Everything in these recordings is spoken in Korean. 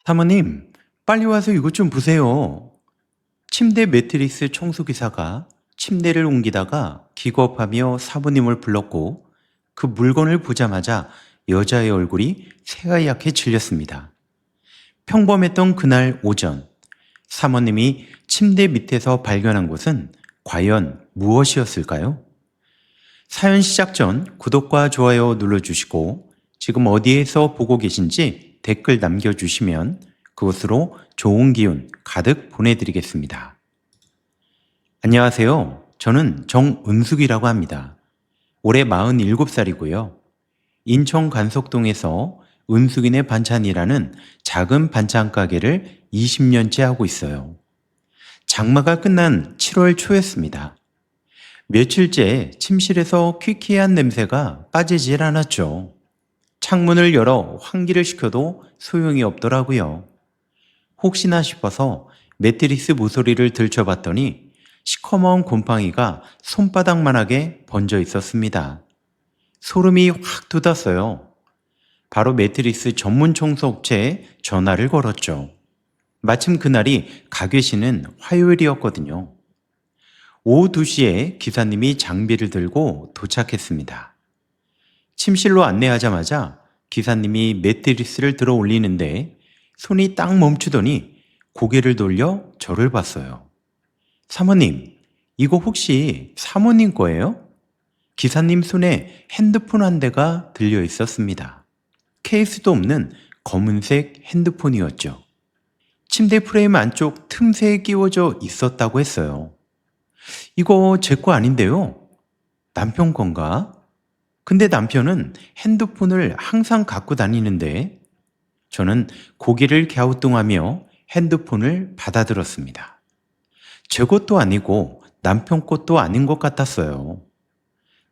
사모님, 빨리 와서 이것 좀 보세요. 침대 매트리스 청소기사가 침대를 옮기다가 기겁하며 사부님을 불렀고 그 물건을 보자마자 여자의 얼굴이 새하얗게 질렸습니다. 평범했던 그날 오전, 사모님이 침대 밑에서 발견한 것은 과연 무엇이었을까요? 사연 시작 전 구독과 좋아요 눌러주시고 지금 어디에서 보고 계신지 댓글 남겨주시면 그곳으로 좋은 기운 가득 보내드리겠습니다. 안녕하세요. 저는 정은숙이라고 합니다. 올해 47살이고요. 인천 간석동에서 은숙이네 반찬이라는 작은 반찬 가게를 20년째 하고 있어요. 장마가 끝난 7월 초였습니다. 며칠째 침실에서 퀴퀴한 냄새가 빠지질 않았죠. 창문을 열어 환기를 시켜도 소용이 없더라고요. 혹시나 싶어서 매트리스 모서리를 들춰봤더니 시커먼 곰팡이가 손바닥만하게 번져 있었습니다. 소름이 확 돋았어요. 바로 매트리스 전문 청소업체에 전화를 걸었죠. 마침 그날이 가게 쉬는 화요일이었거든요. 오후 2시에 기사님이 장비를 들고 도착했습니다. 침실로 안내하자마자 기사님이 매트리스를 들어 올리는데 손이 딱 멈추더니 고개를 돌려 저를 봤어요. 사모님, 이거 혹시 사모님 거예요? 기사님 손에 핸드폰 한 대가 들려 있었습니다. 케이스도 없는 검은색 핸드폰이었죠. 침대 프레임 안쪽 틈새에 끼워져 있었다고 했어요. 이거 제 거 아닌데요? 남편 건가? 근데 남편은 핸드폰을 항상 갖고 다니는데 저는 고개를 갸우뚱하며 핸드폰을 받아들었습니다. 제 것도 아니고 남편 것도 아닌 것 같았어요.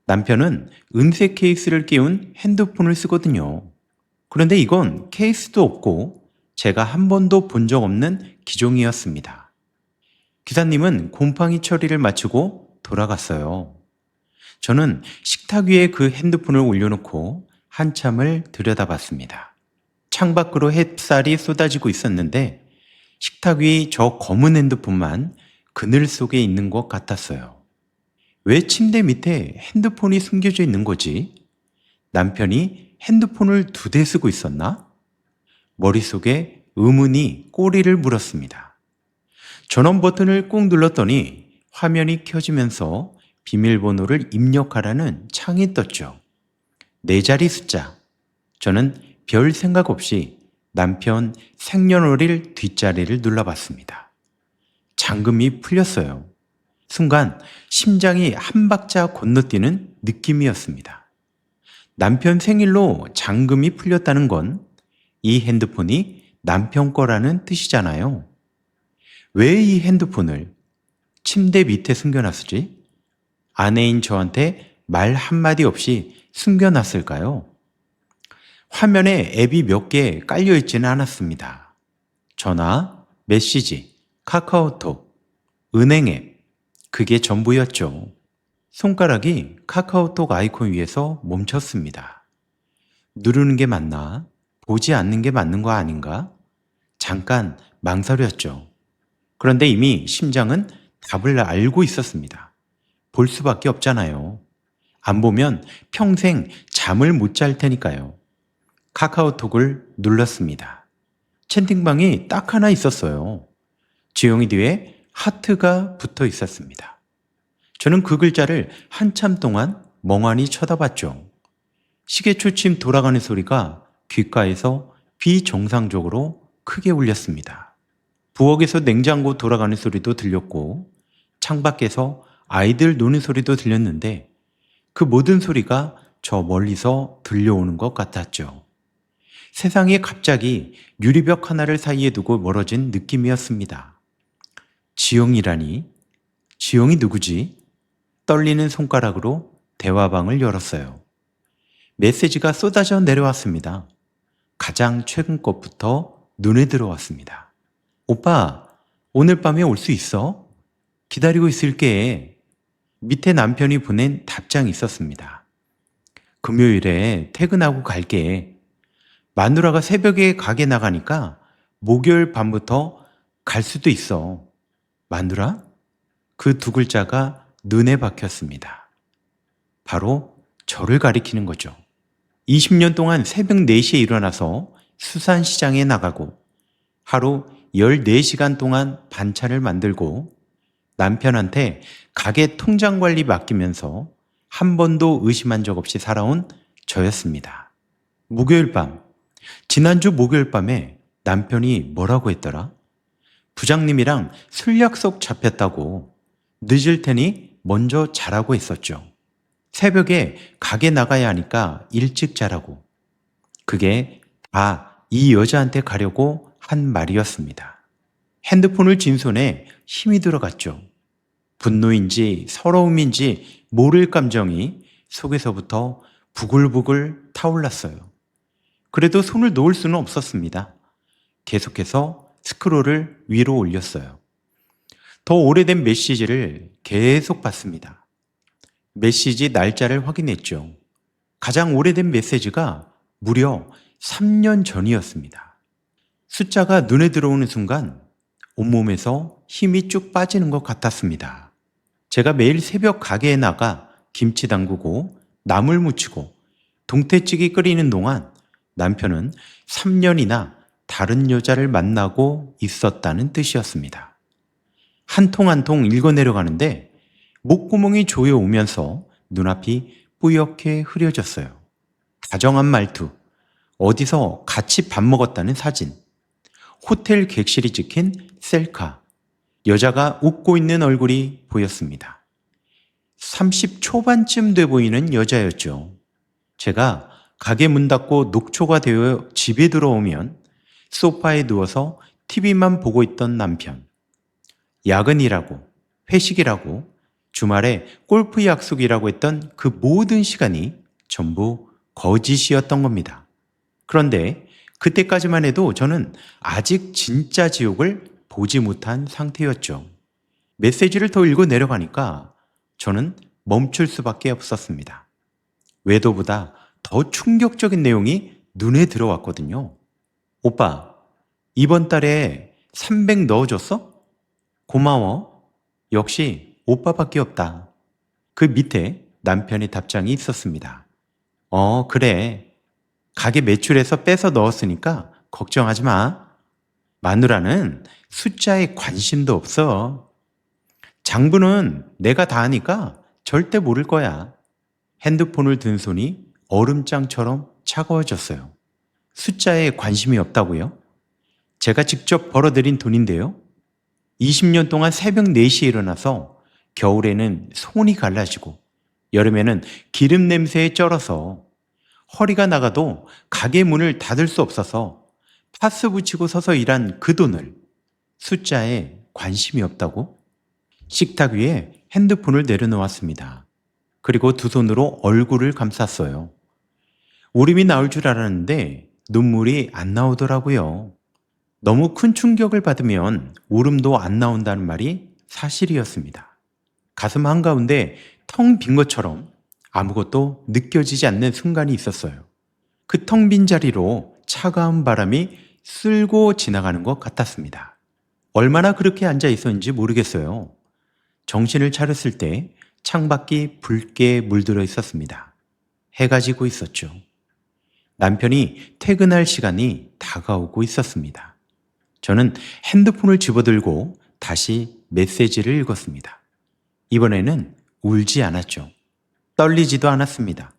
남편은 은색 케이스를 끼운 핸드폰을 쓰거든요. 그런데 이건 케이스도 없고 제가 한 번도 본 적 없는 기종이었습니다. 기사님은 곰팡이 처리를 마치고 돌아갔어요. 저는 식탁 위에 그 핸드폰을 올려놓고 한참을 들여다봤습니다. 창밖으로 햇살이 쏟아지고 있었는데 식탁 위 저 검은 핸드폰만 그늘 속에 있는 것 같았어요. 왜 침대 밑에 핸드폰이 숨겨져 있는 거지? 남편이 핸드폰을 2대 쓰고 있었나? 머릿속에 의문이 꼬리를 물었습니다. 전원 버튼을 꾹 눌렀더니 화면이 켜지면서 비밀번호를 입력하라는 창이 떴죠. 4자리 숫자. 저는 별 생각 없이 남편 생년월일 뒷자리를 눌러봤습니다. 잠금이 풀렸어요. 순간 심장이 한 박자 건너뛰는 느낌이었습니다. 남편 생일로 잠금이 풀렸다는 건 이 핸드폰이 남편 거라는 뜻이잖아요. 왜 이 핸드폰을 침대 밑에 숨겨놨지? 아내인 저한테 말 한마디 없이 숨겨놨을까요? 화면에 앱이 몇 개 깔려있지는 않았습니다. 전화, 메시지, 카카오톡, 은행 앱, 그게 전부였죠. 손가락이 카카오톡 아이콘 위에서 멈췄습니다. 누르는 게 맞나? 보지 않는 게 맞는 거 아닌가? 잠깐 망설였죠. 그런데 이미 심장은 답을 알고 있었습니다. 볼 수밖에 없잖아요. 안 보면 평생 잠을 못 잘 테니까요. 카카오톡을 눌렀습니다. 채팅방이 딱 하나 있었어요. 지용이 뒤에 하트가 붙어 있었습니다. 저는 그 글자를 한참 동안 멍하니 쳐다봤죠. 시계 초침 돌아가는 소리가 귓가에서 비정상적으로 크게 울렸습니다. 부엌에서 냉장고 돌아가는 소리도 들렸고 창밖에서 아이들 노는 소리도 들렸는데 그 모든 소리가 저 멀리서 들려오는 것 같았죠. 세상이 갑자기 유리벽 하나를 사이에 두고 멀어진 느낌이었습니다. 지영이라니? 지영이 누구지? 떨리는 손가락으로 대화방을 열었어요. 메시지가 쏟아져 내려왔습니다. 가장 최근 것부터 눈에 들어왔습니다. 오빠, 오늘 밤에 올 수 있어? 기다리고 있을게. 밑에 남편이 보낸 답장이 있었습니다. 금요일에 퇴근하고 갈게. 마누라가 새벽에 가게 나가니까 목요일 밤부터 갈 수도 있어. 마누라? 그 두 글자가 눈에 박혔습니다. 바로 저를 가리키는 거죠. 20년 동안 새벽 4시에 일어나서 수산시장에 나가고 하루 14시간 동안 반찬을 만들고 남편한테 가게 통장 관리 맡기면서 한 번도 의심한 적 없이 살아온 저였습니다. 목요일 밤, 지난주 목요일 밤에 남편이 뭐라고 했더라? 부장님이랑 술 약속 잡혔다고 늦을 테니 먼저 자라고 했었죠. 새벽에 가게 나가야 하니까 일찍 자라고. 그게 다 이 여자한테 가려고 한 말이었습니다. 핸드폰을 쥔 손에 힘이 들어갔죠. 분노인지 서러움인지 모를 감정이 속에서부터 부글부글 타올랐어요. 그래도 손을 놓을 수는 없었습니다. 계속해서 스크롤을 위로 올렸어요. 더 오래된 메시지를 계속 봤습니다. 메시지 날짜를 확인했죠. 가장 오래된 메시지가 무려 3년 전이었습니다. 숫자가 눈에 들어오는 순간 온몸에서 힘이 쭉 빠지는 것 같았습니다. 제가 매일 새벽 가게에 나가 김치 담그고 나물 무치고 동태찌개 끓이는 동안 남편은 3년이나 다른 여자를 만나고 있었다는 뜻이었습니다. 한 통 한 통 읽어 내려가는데 목구멍이 조여오면서 눈앞이 뿌옇게 흐려졌어요. 다정한 말투, 어디서 같이 밥 먹었다는 사진, 호텔 객실이 찍힌 셀카, 여자가 웃고 있는 얼굴이 보였습니다. 30 초반쯤 돼 보이는 여자였죠. 제가 가게 문 닫고 녹초가 되어 집에 들어오면 소파에 누워서 TV만 보고 있던 남편. 야근이라고, 회식이라고, 주말에 골프 약속이라고 했던 그 모든 시간이 전부 거짓이었던 겁니다. 그런데 그때까지만 해도 저는 아직 진짜 지옥을 보지 못한 상태였죠. 메시지를 더 읽어 내려가니까 저는 멈출 수밖에 없었습니다. 외도보다 더 충격적인 내용이 눈에 들어왔거든요. 오빠, 이번 달에 300 넣어줬어? 고마워. 역시 오빠밖에 없다. 그 밑에 남편의 답장이 있었습니다. 그래. 가게 매출에서 빼서 넣었으니까 걱정하지 마. 마누라는 숫자에 관심도 없어. 장부는 내가 다 하니까 절대 모를 거야. 핸드폰을 든 손이 얼음장처럼 차가워졌어요. 숫자에 관심이 없다고요? 제가 직접 벌어들인 돈인데요. 20년 동안 새벽 4시에 일어나서 겨울에는 손이 갈라지고 여름에는 기름 냄새에 쩔어서 허리가 나가도 가게 문을 닫을 수 없어서 파스 붙이고 서서 일한 그 돈을 숫자에 관심이 없다고? 식탁 위에 핸드폰을 내려놓았습니다. 그리고 두 손으로 얼굴을 감쌌어요. 울음이 나올 줄 알았는데 눈물이 안 나오더라고요. 너무 큰 충격을 받으면 울음도 안 나온다는 말이 사실이었습니다. 가슴 한가운데 텅 빈 것처럼 아무것도 느껴지지 않는 순간이 있었어요. 그 텅 빈 자리로 차가운 바람이 쓸고 지나가는 것 같았습니다. 얼마나 그렇게 앉아 있었는지 모르겠어요. 정신을 차렸을 때 창밖이 붉게 물들어 있었습니다. 해가 지고 있었죠. 남편이 퇴근할 시간이 다가오고 있었습니다. 저는 핸드폰을 집어들고 다시 메시지를 읽었습니다. 이번에는 울지 않았죠. 떨리지도 않았습니다.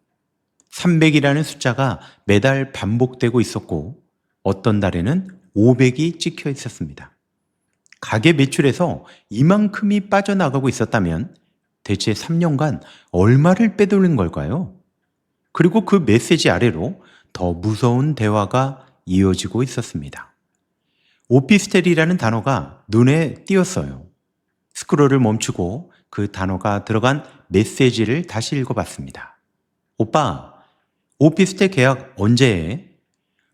300이라는 숫자가 매달 반복되고 있었고 어떤 달에는 500이 찍혀 있었습니다. 가게 매출에서 이만큼이 빠져나가고 있었다면 대체 3년간 얼마를 빼돌린 걸까요? 그리고 그 메시지 아래로 더 무서운 대화가 이어지고 있었습니다. 오피스텔이라는 단어가 눈에 띄었어요. 스크롤을 멈추고 그 단어가 들어간 메시지를 다시 읽어봤습니다. 오빠, 오피스텔 계약 언제 해?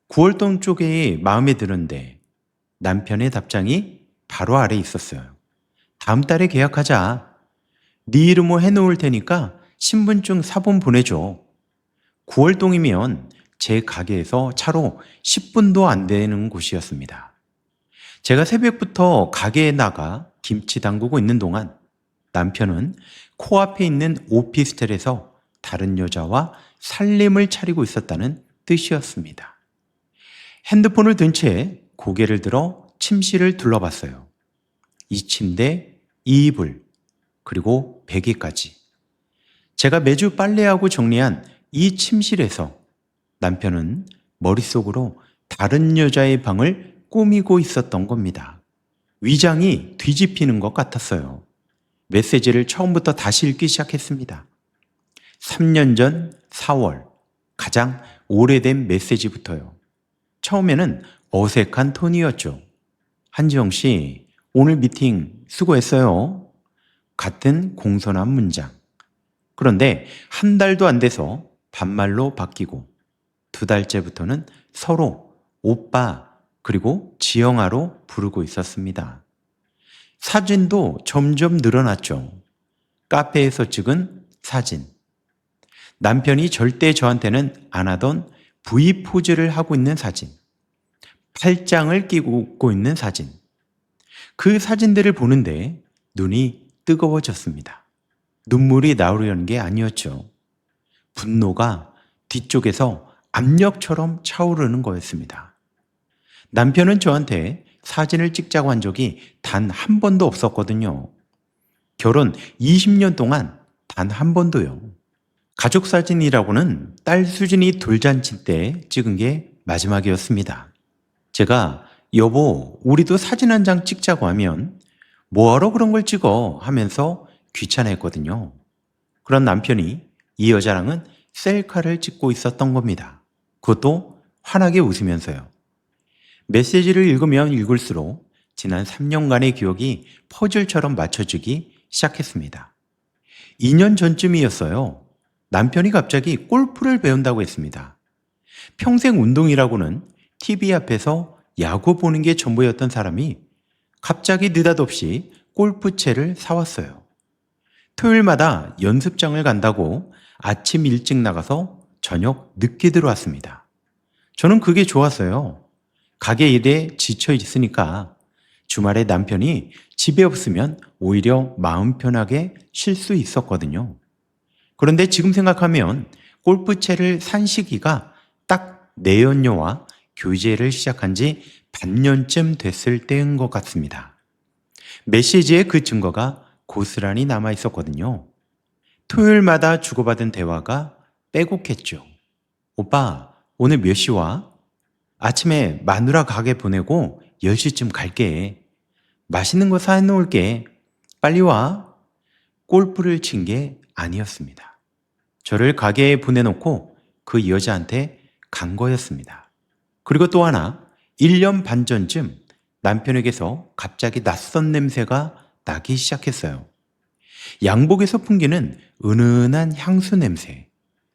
9월동 쪽에 마음에 드는데. 남편의 답장이 바로 아래 있었어요. 다음 달에 계약하자. 네 이름으로 해놓을 테니까 신분증 사본 보내줘. 9월동이면 제 가게에서 차로 10분도 안 되는 곳이었습니다. 제가 새벽부터 가게에 나가 김치 담그고 있는 동안 남편은 코앞에 있는 오피스텔에서 다른 여자와 살림을 차리고 있었다는 뜻이었습니다. 핸드폰을 든 채 고개를 들어 침실을 둘러봤어요. 이 침대, 이 이불, 그리고 베개까지. 제가 매주 빨래하고 정리한 이 침실에서 남편은 머릿속으로 다른 여자의 방을 꾸미고 있었던 겁니다. 위장이 뒤집히는 것 같았어요. 메시지를 처음부터 다시 읽기 시작했습니다. 3년 전 4월, 가장 오래된 메시지부터요. 처음에는 어색한 톤이었죠. 한지영 씨, 오늘 미팅 수고했어요. 같은 공손한 문장. 그런데 한 달도 안 돼서 반말로 바뀌고 2달째부터는 서로 오빠 그리고 지영아로 부르고 있었습니다. 사진도 점점 늘어났죠. 카페에서 찍은 사진. 남편이 절대 저한테는 안 하던 V 포즈를 하고 있는 사진. 팔짱을 끼고 웃고 있는 사진. 그 사진들을 보는데 눈이 뜨거워졌습니다. 눈물이 나오려는 게 아니었죠. 분노가 뒤쪽에서 압력처럼 차오르는 거였습니다. 남편은 저한테 사진을 찍자고 한 적이 단 한 번도 없었거든요. 결혼 20년 동안 단 한 번도요. 가족 사진이라고는 딸 수진이 돌잔치 때 찍은 게 마지막이었습니다. 제가 여보, 우리도 사진 한 장 찍자고 하면 뭐하러 그런 걸 찍어 하면서 귀찮아했거든요. 그런 남편이 이 여자랑은 셀카를 찍고 있었던 겁니다. 그것도 환하게 웃으면서요. 메시지를 읽으면 읽을수록 지난 3년간의 기억이 퍼즐처럼 맞춰지기 시작했습니다. 2년 전쯤이었어요. 남편이 갑자기 골프를 배운다고 했습니다. 평생 운동이라고는 TV 앞에서 야구 보는 게 전부였던 사람이 갑자기 느닷없이 골프채를 사왔어요. 토요일마다 연습장을 간다고 아침 일찍 나가서 저녁 늦게 들어왔습니다. 저는 그게 좋았어요. 가게 일에 지쳐 있으니까 주말에 남편이 집에 없으면 오히려 마음 편하게 쉴 수 있었거든요. 그런데 지금 생각하면 골프채를 산 시기가 딱 내연녀와 교제를 시작한 지 반년쯤 됐을 때인 것 같습니다. 메시지에 그 증거가 고스란히 남아 있었거든요. 토요일마다 주고받은 대화가 빼곡했죠. 오빠, 오늘 몇 시 와? 아침에 마누라 가게 보내고 10시쯤 갈게. 맛있는 거 사놓을게. 빨리 와. 골프를 친 게 아니었습니다. 저를 가게에 보내놓고 그 여자한테 간 거였습니다. 그리고 또 하나, 1년 반 전쯤 남편에게서 갑자기 낯선 냄새가 나기 시작했어요. 양복에서 풍기는 은은한 향수 냄새.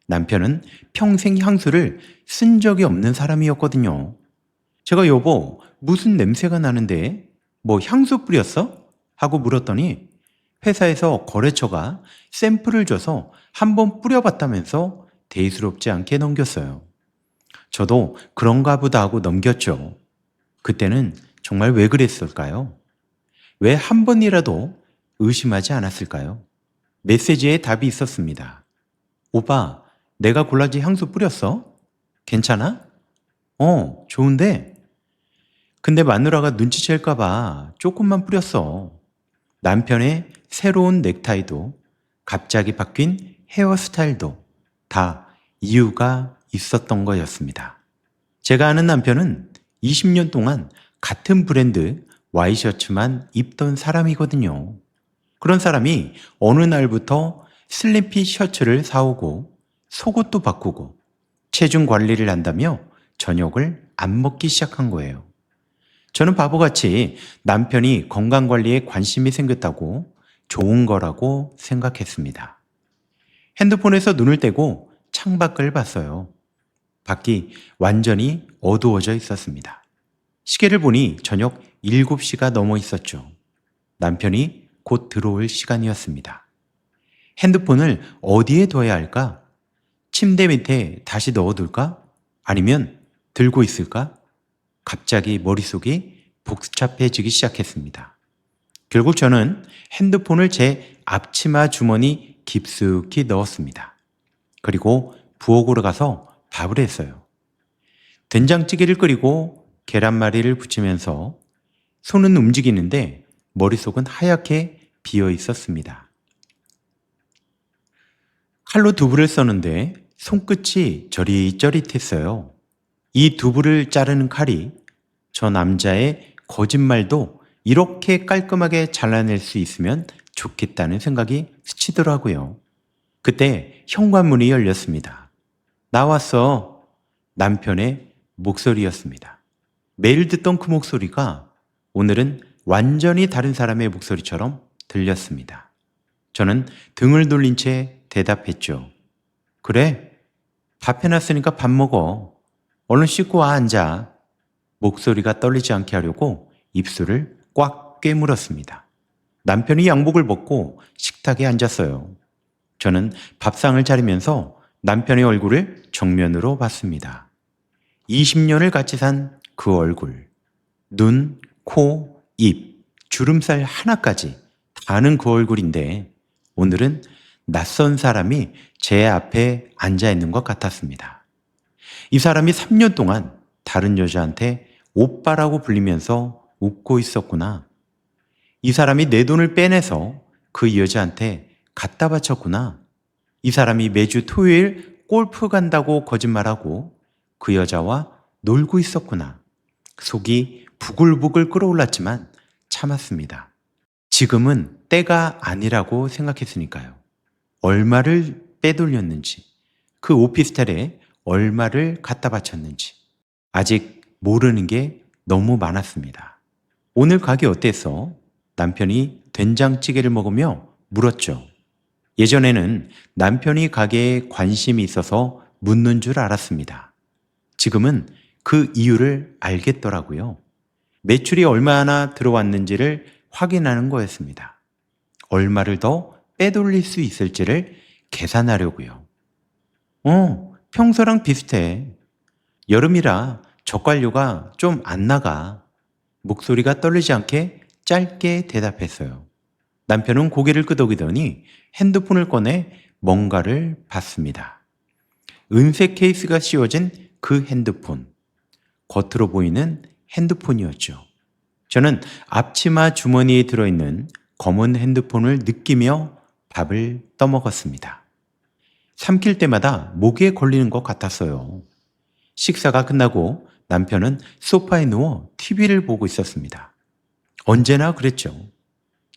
남편은 평생 향수를 쓴 적이 없는 사람이었거든요. 제가 여보, 무슨 냄새가 나는데 뭐 향수 뿌렸어? 하고 물었더니 회사에서 거래처가 샘플을 줘서 한번 뿌려봤다면서 대수롭지 않게 넘겼어요. 저도 그런가 보다 하고 넘겼죠. 그때는 정말 왜 그랬을까요? 왜 한 번이라도 의심하지 않았을까요? 메시지에 답이 있었습니다. 오빠, 내가 골라진 향수 뿌렸어? 괜찮아? 좋은데? 근데 마누라가 눈치챌까봐 조금만 뿌렸어. 남편의 새로운 넥타이도 갑자기 바뀐 헤어스타일도 다 이유가 있었던 거였습니다. 제가 아는 남편은 20년 동안 같은 브랜드 와이셔츠만 입던 사람이거든요. 그런 사람이 어느 날부터 슬림핏 셔츠를 사오고 속옷도 바꾸고 체중 관리를 한다며 저녁을 안 먹기 시작한 거예요. 저는 바보같이 남편이 건강관리에 관심이 생겼다고 좋은 거라고 생각했습니다. 핸드폰에서 눈을 떼고 창밖을 봤어요. 밖이 완전히 어두워져 있었습니다. 시계를 보니 저녁 7시가 넘어 있었죠. 남편이 곧 들어올 시간이었습니다. 핸드폰을 어디에 둬야 할까? 침대 밑에 다시 넣어둘까? 아니면 들고 있을까? 갑자기 머릿속이 복잡해지기 시작했습니다. 결국 저는 핸드폰을 제 앞치마 주머니 깊숙이 넣었습니다. 그리고 부엌으로 가서 밥을 했어요. 된장찌개를 끓이고 계란말이를 부치면서 손은 움직이는데 머릿속은 하얗게 비어 있었습니다. 칼로 두부를 써는데 손끝이 저릿저릿했어요. 이 두부를 자르는 칼이 저 남자의 거짓말도 이렇게 깔끔하게 잘라낼 수 있으면 좋겠다는 생각이 스치더라고요. 그때 현관문이 열렸습니다. 나왔어. 남편의 목소리였습니다. 매일 듣던 그 목소리가 오늘은 완전히 다른 사람의 목소리처럼 들렸습니다. 저는 등을 돌린 채 대답했죠. 그래, 밥 해놨으니까 밥 먹어. 얼른 씻고 와 앉아. 목소리가 떨리지 않게 하려고 입술을 꽉 깨물었습니다. 남편이 양복을 벗고 식탁에 앉았어요. 저는 밥상을 차리면서 남편의 얼굴을 정면으로 봤습니다. 20년을 같이 산 그 얼굴, 눈, 코, 입, 주름살 하나까지 다는 그 얼굴인데 오늘은 낯선 사람이 제 앞에 앉아 있는 것 같았습니다. 이 사람이 3년 동안 다른 여자한테 오빠라고 불리면서 웃고 있었구나. 이 사람이 내 돈을 빼내서 그 여자한테 갖다 바쳤구나. 이 사람이 매주 토요일 골프 간다고 거짓말하고 그 여자와 놀고 있었구나. 속이 부글부글 끓어올랐지만 참았습니다. 지금은 때가 아니라고 생각했으니까요. 얼마를 빼돌렸는지, 그 오피스텔에 얼마를 갖다 바쳤는지 아직 모르는 게 너무 많았습니다. 오늘 가게 어땠어? 남편이 된장찌개를 먹으며 물었죠. 예전에는 남편이 가게에 관심이 있어서 묻는 줄 알았습니다. 지금은 그 이유를 알겠더라고요. 매출이 얼마나 들어왔는지를 확인하는 거였습니다. 얼마를 더 빼돌릴 수 있을지를 계산하려고요. 평소랑 비슷해. 여름이라 젓갈류가 좀 안 나가. 목소리가 떨리지 않게 짧게 대답했어요. 남편은 고개를 끄덕이더니 핸드폰을 꺼내 뭔가를 봤습니다. 은색 케이스가 씌워진 그 핸드폰. 겉으로 보이는 핸드폰이었죠. 저는 앞치마 주머니에 들어있는 검은 핸드폰을 느끼며 밥을 떠먹었습니다. 삼킬 때마다 목에 걸리는 것 같았어요. 식사가 끝나고 남편은 소파에 누워 TV를 보고 있었습니다. 언제나 그랬죠.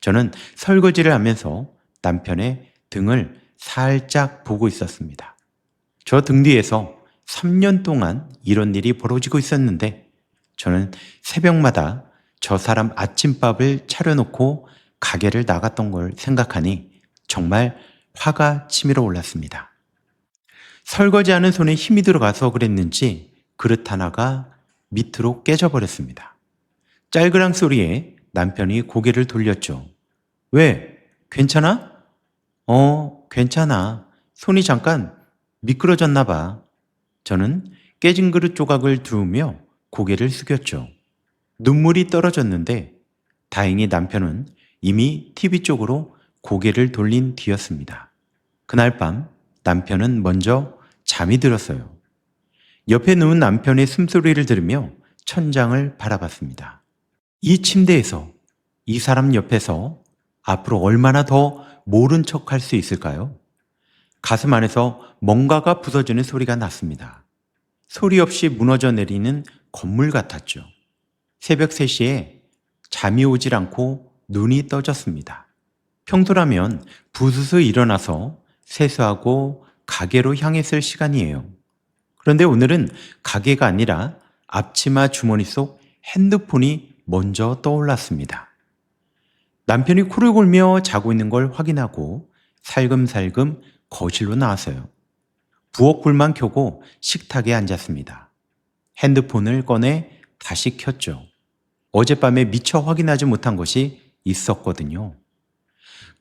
저는 설거지를 하면서 남편의 등을 살짝 보고 있었습니다. 저 등 뒤에서 3년 동안 이런 일이 벌어지고 있었는데 저는 새벽마다 저 사람 아침밥을 차려놓고 가게를 나갔던 걸 생각하니 정말 화가 치밀어 올랐습니다. 설거지하는 손에 힘이 들어가서 그랬는지 그릇 하나가 밑으로 깨져버렸습니다. 짤그랑 소리에 남편이 고개를 돌렸죠. 왜? 괜찮아? 괜찮아. 손이 잠깐 미끄러졌나 봐. 저는 깨진 그릇 조각을 두으며 고개를 숙였죠. 눈물이 떨어졌는데 다행히 남편은 이미 TV 쪽으로 고개를 돌린 뒤였습니다. 그날 밤 남편은 먼저 잠이 들었어요. 옆에 누운 남편의 숨소리를 들으며 천장을 바라봤습니다. 이 침대에서 이 사람 옆에서 앞으로 얼마나 더 모른 척 할 수 있을까요? 가슴 안에서 뭔가가 부서지는 소리가 났습니다. 소리 없이 무너져 내리는 건물 같았죠. 새벽 3시에 잠이 오질 않고 눈이 떠졌습니다. 평소라면 부스스 일어나서 세수하고 가게로 향했을 시간이에요. 그런데 오늘은 가게가 아니라 앞치마 주머니 속 핸드폰이 먼저 떠올랐습니다. 남편이 코를 골며 자고 있는 걸 확인하고 살금살금 거실로 나왔어요. 부엌 불만 켜고 식탁에 앉았습니다. 핸드폰을 꺼내 다시 켰죠. 어젯밤에 미처 확인하지 못한 것이 있었거든요.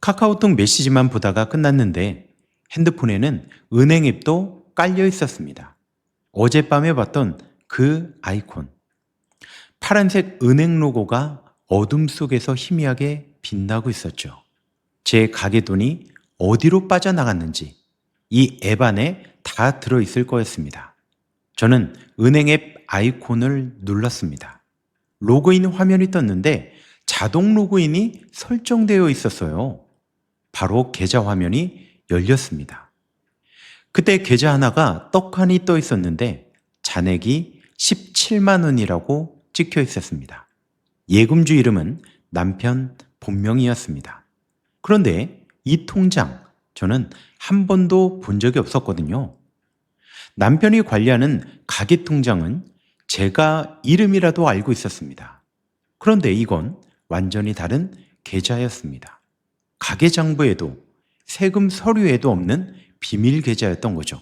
카카오톡 메시지만 보다가 끝났는데 핸드폰에는 은행 앱도 깔려 있었습니다. 어젯밤에 봤던 그 아이콘. 파란색 은행 로고가 어둠 속에서 희미하게 빛나고 있었죠. 제 가게 돈이 어디로 빠져나갔는지 이 앱 안에 다 들어있을 거였습니다. 저는 은행 앱 아이콘을 눌렀습니다. 로그인 화면이 떴는데 자동 로그인이 설정되어 있었어요. 바로 계좌 화면이 열렸습니다. 그때 계좌 하나가 떡하니 떠 있었는데 잔액이 17만 원이라고 찍혀 있었습니다. 예금주 이름은 남편 본명이었습니다. 그런데 이 통장 저는 한 번도 본 적이 없었거든요. 남편이 관리하는 가계 통장은 제가 이름이라도 알고 있었습니다. 그런데 이건 완전히 다른 계좌였습니다. 가계장부에도 세금 서류에도 없는 비밀 계좌였던 거죠.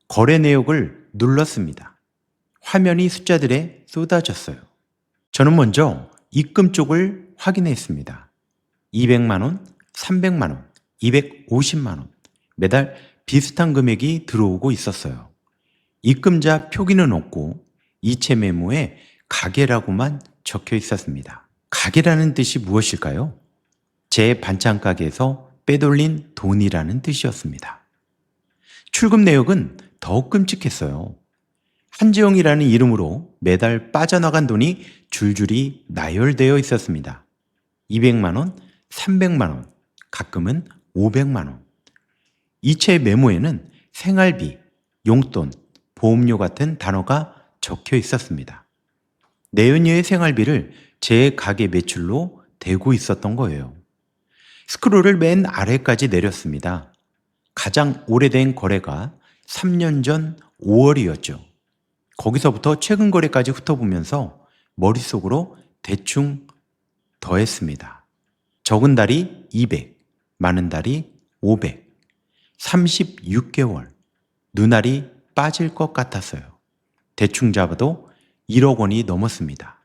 거래 내역을 눌렀습니다. 화면이 숫자들에 쏟아졌어요. 저는 먼저 입금 쪽을 확인했습니다. 200만 원, 300만 원, 250만 원. 매달 비슷한 금액이 들어오고 있었어요. 입금자 표기는 없고 이체 메모에 가게라고만 적혀 있었습니다. 가게라는 뜻이 무엇일까요? 제 반찬 가게에서 빼돌린 돈이라는 뜻이었습니다. 출금 내역은 더욱 끔찍했어요. 한지영이라는 이름으로 매달 빠져나간 돈이 줄줄이 나열되어 있었습니다. 200만 원, 300만 원, 가끔은 500만 원. 이체 메모에는 생활비, 용돈, 보험료 같은 단어가 적혀 있었습니다. 내연녀의 생활비를 제 가게 매출로 대고 있었던 거예요. 스크롤을 맨 아래까지 내렸습니다. 가장 오래된 거래가 3년 전 5월이었죠. 거기서부터 최근 거래까지 훑어보면서 머릿속으로 대충 더했습니다. 적은 달이 200, 많은 달이 500, 36개월, 눈알이 빠질 것 같았어요. 대충 잡아도 1억 원이 넘었습니다.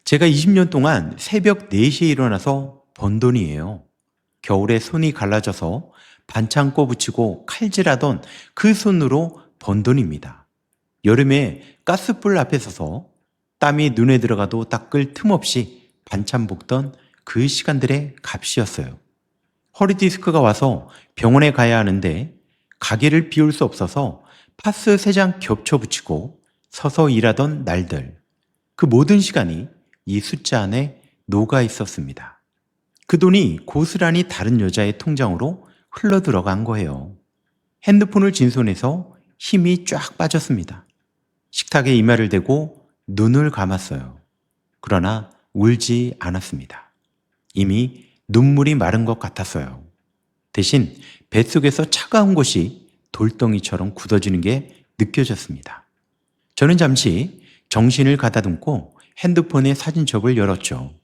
제가 20년 동안 새벽 4시에 일어나서 번 돈이에요. 겨울에 손이 갈라져서 반창 꼬부치고 칼질하던 그 손으로 번 돈입니다. 여름에 가스불 앞에 서서 땀이 눈에 들어가도 닦을 틈 없이 반찬 볶던 그 시간들의 값이었어요. 허리 디스크가 와서 병원에 가야 하는데 가게를 비울 수 없어서 파스 3장 겹쳐 붙이고 서서 일하던 날들. 그 모든 시간이 이 숫자 안에 녹아 있었습니다. 그 돈이 고스란히 다른 여자의 통장으로 흘러 들어간 거예요. 핸드폰을 쥔 손에서 힘이 쫙 빠졌습니다. 식탁에 이마를 대고 눈을 감았어요. 그러나 울지 않았습니다. 이미 눈물이 마른 것 같았어요. 대신 뱃속에서 차가운 것이 돌덩이처럼 굳어지는 게 느껴졌습니다. 저는 잠시 정신을 가다듬고 핸드폰의 사진첩을 열었죠.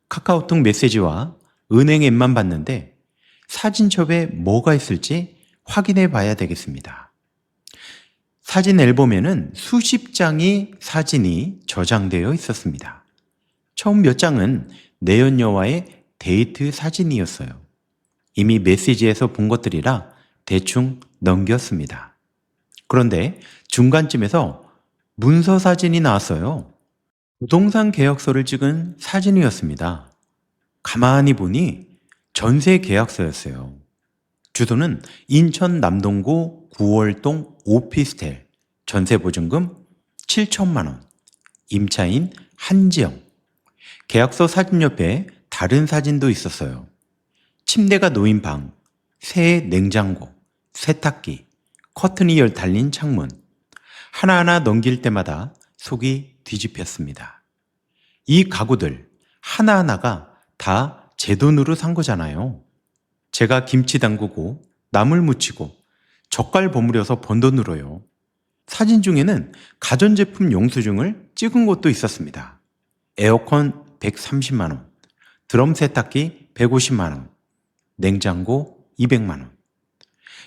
카카오톡 메시지와 은행 앱만 봤는데 사진첩에 뭐가 있을지 확인해 봐야 되겠습니다. 사진 앨범에는 수십 장의 사진이 저장되어 있었습니다. 처음 몇 장은 내연녀와의 데이트 사진이었어요. 이미 메시지에서 본 것들이라 대충 넘겼습니다. 그런데 중간쯤에서 문서 사진이 나왔어요. 부동산 계약서를 찍은 사진이었습니다. 가만히 보니 전세 계약서였어요. 주소는 인천 남동구 9월동 오피스텔, 전세보증금 7천만 원, 임차인 한지영. 계약서 사진 옆에 다른 사진도 있었어요. 침대가 놓인 방, 새 냉장고, 세탁기, 커튼이 달린 창문. 하나하나 넘길 때마다 속이 뒤집혔습니다. 이 가구들 하나하나가 다 제 돈으로 산 거잖아요. 제가 김치 담그고 나물 무치고 젓갈 버무려서 번 돈으로요. 사진 중에는 가전제품 영수증을 찍은 것도 있었습니다. 에어컨 130만 원, 드럼 세탁기 150만 원, 냉장고 200만 원.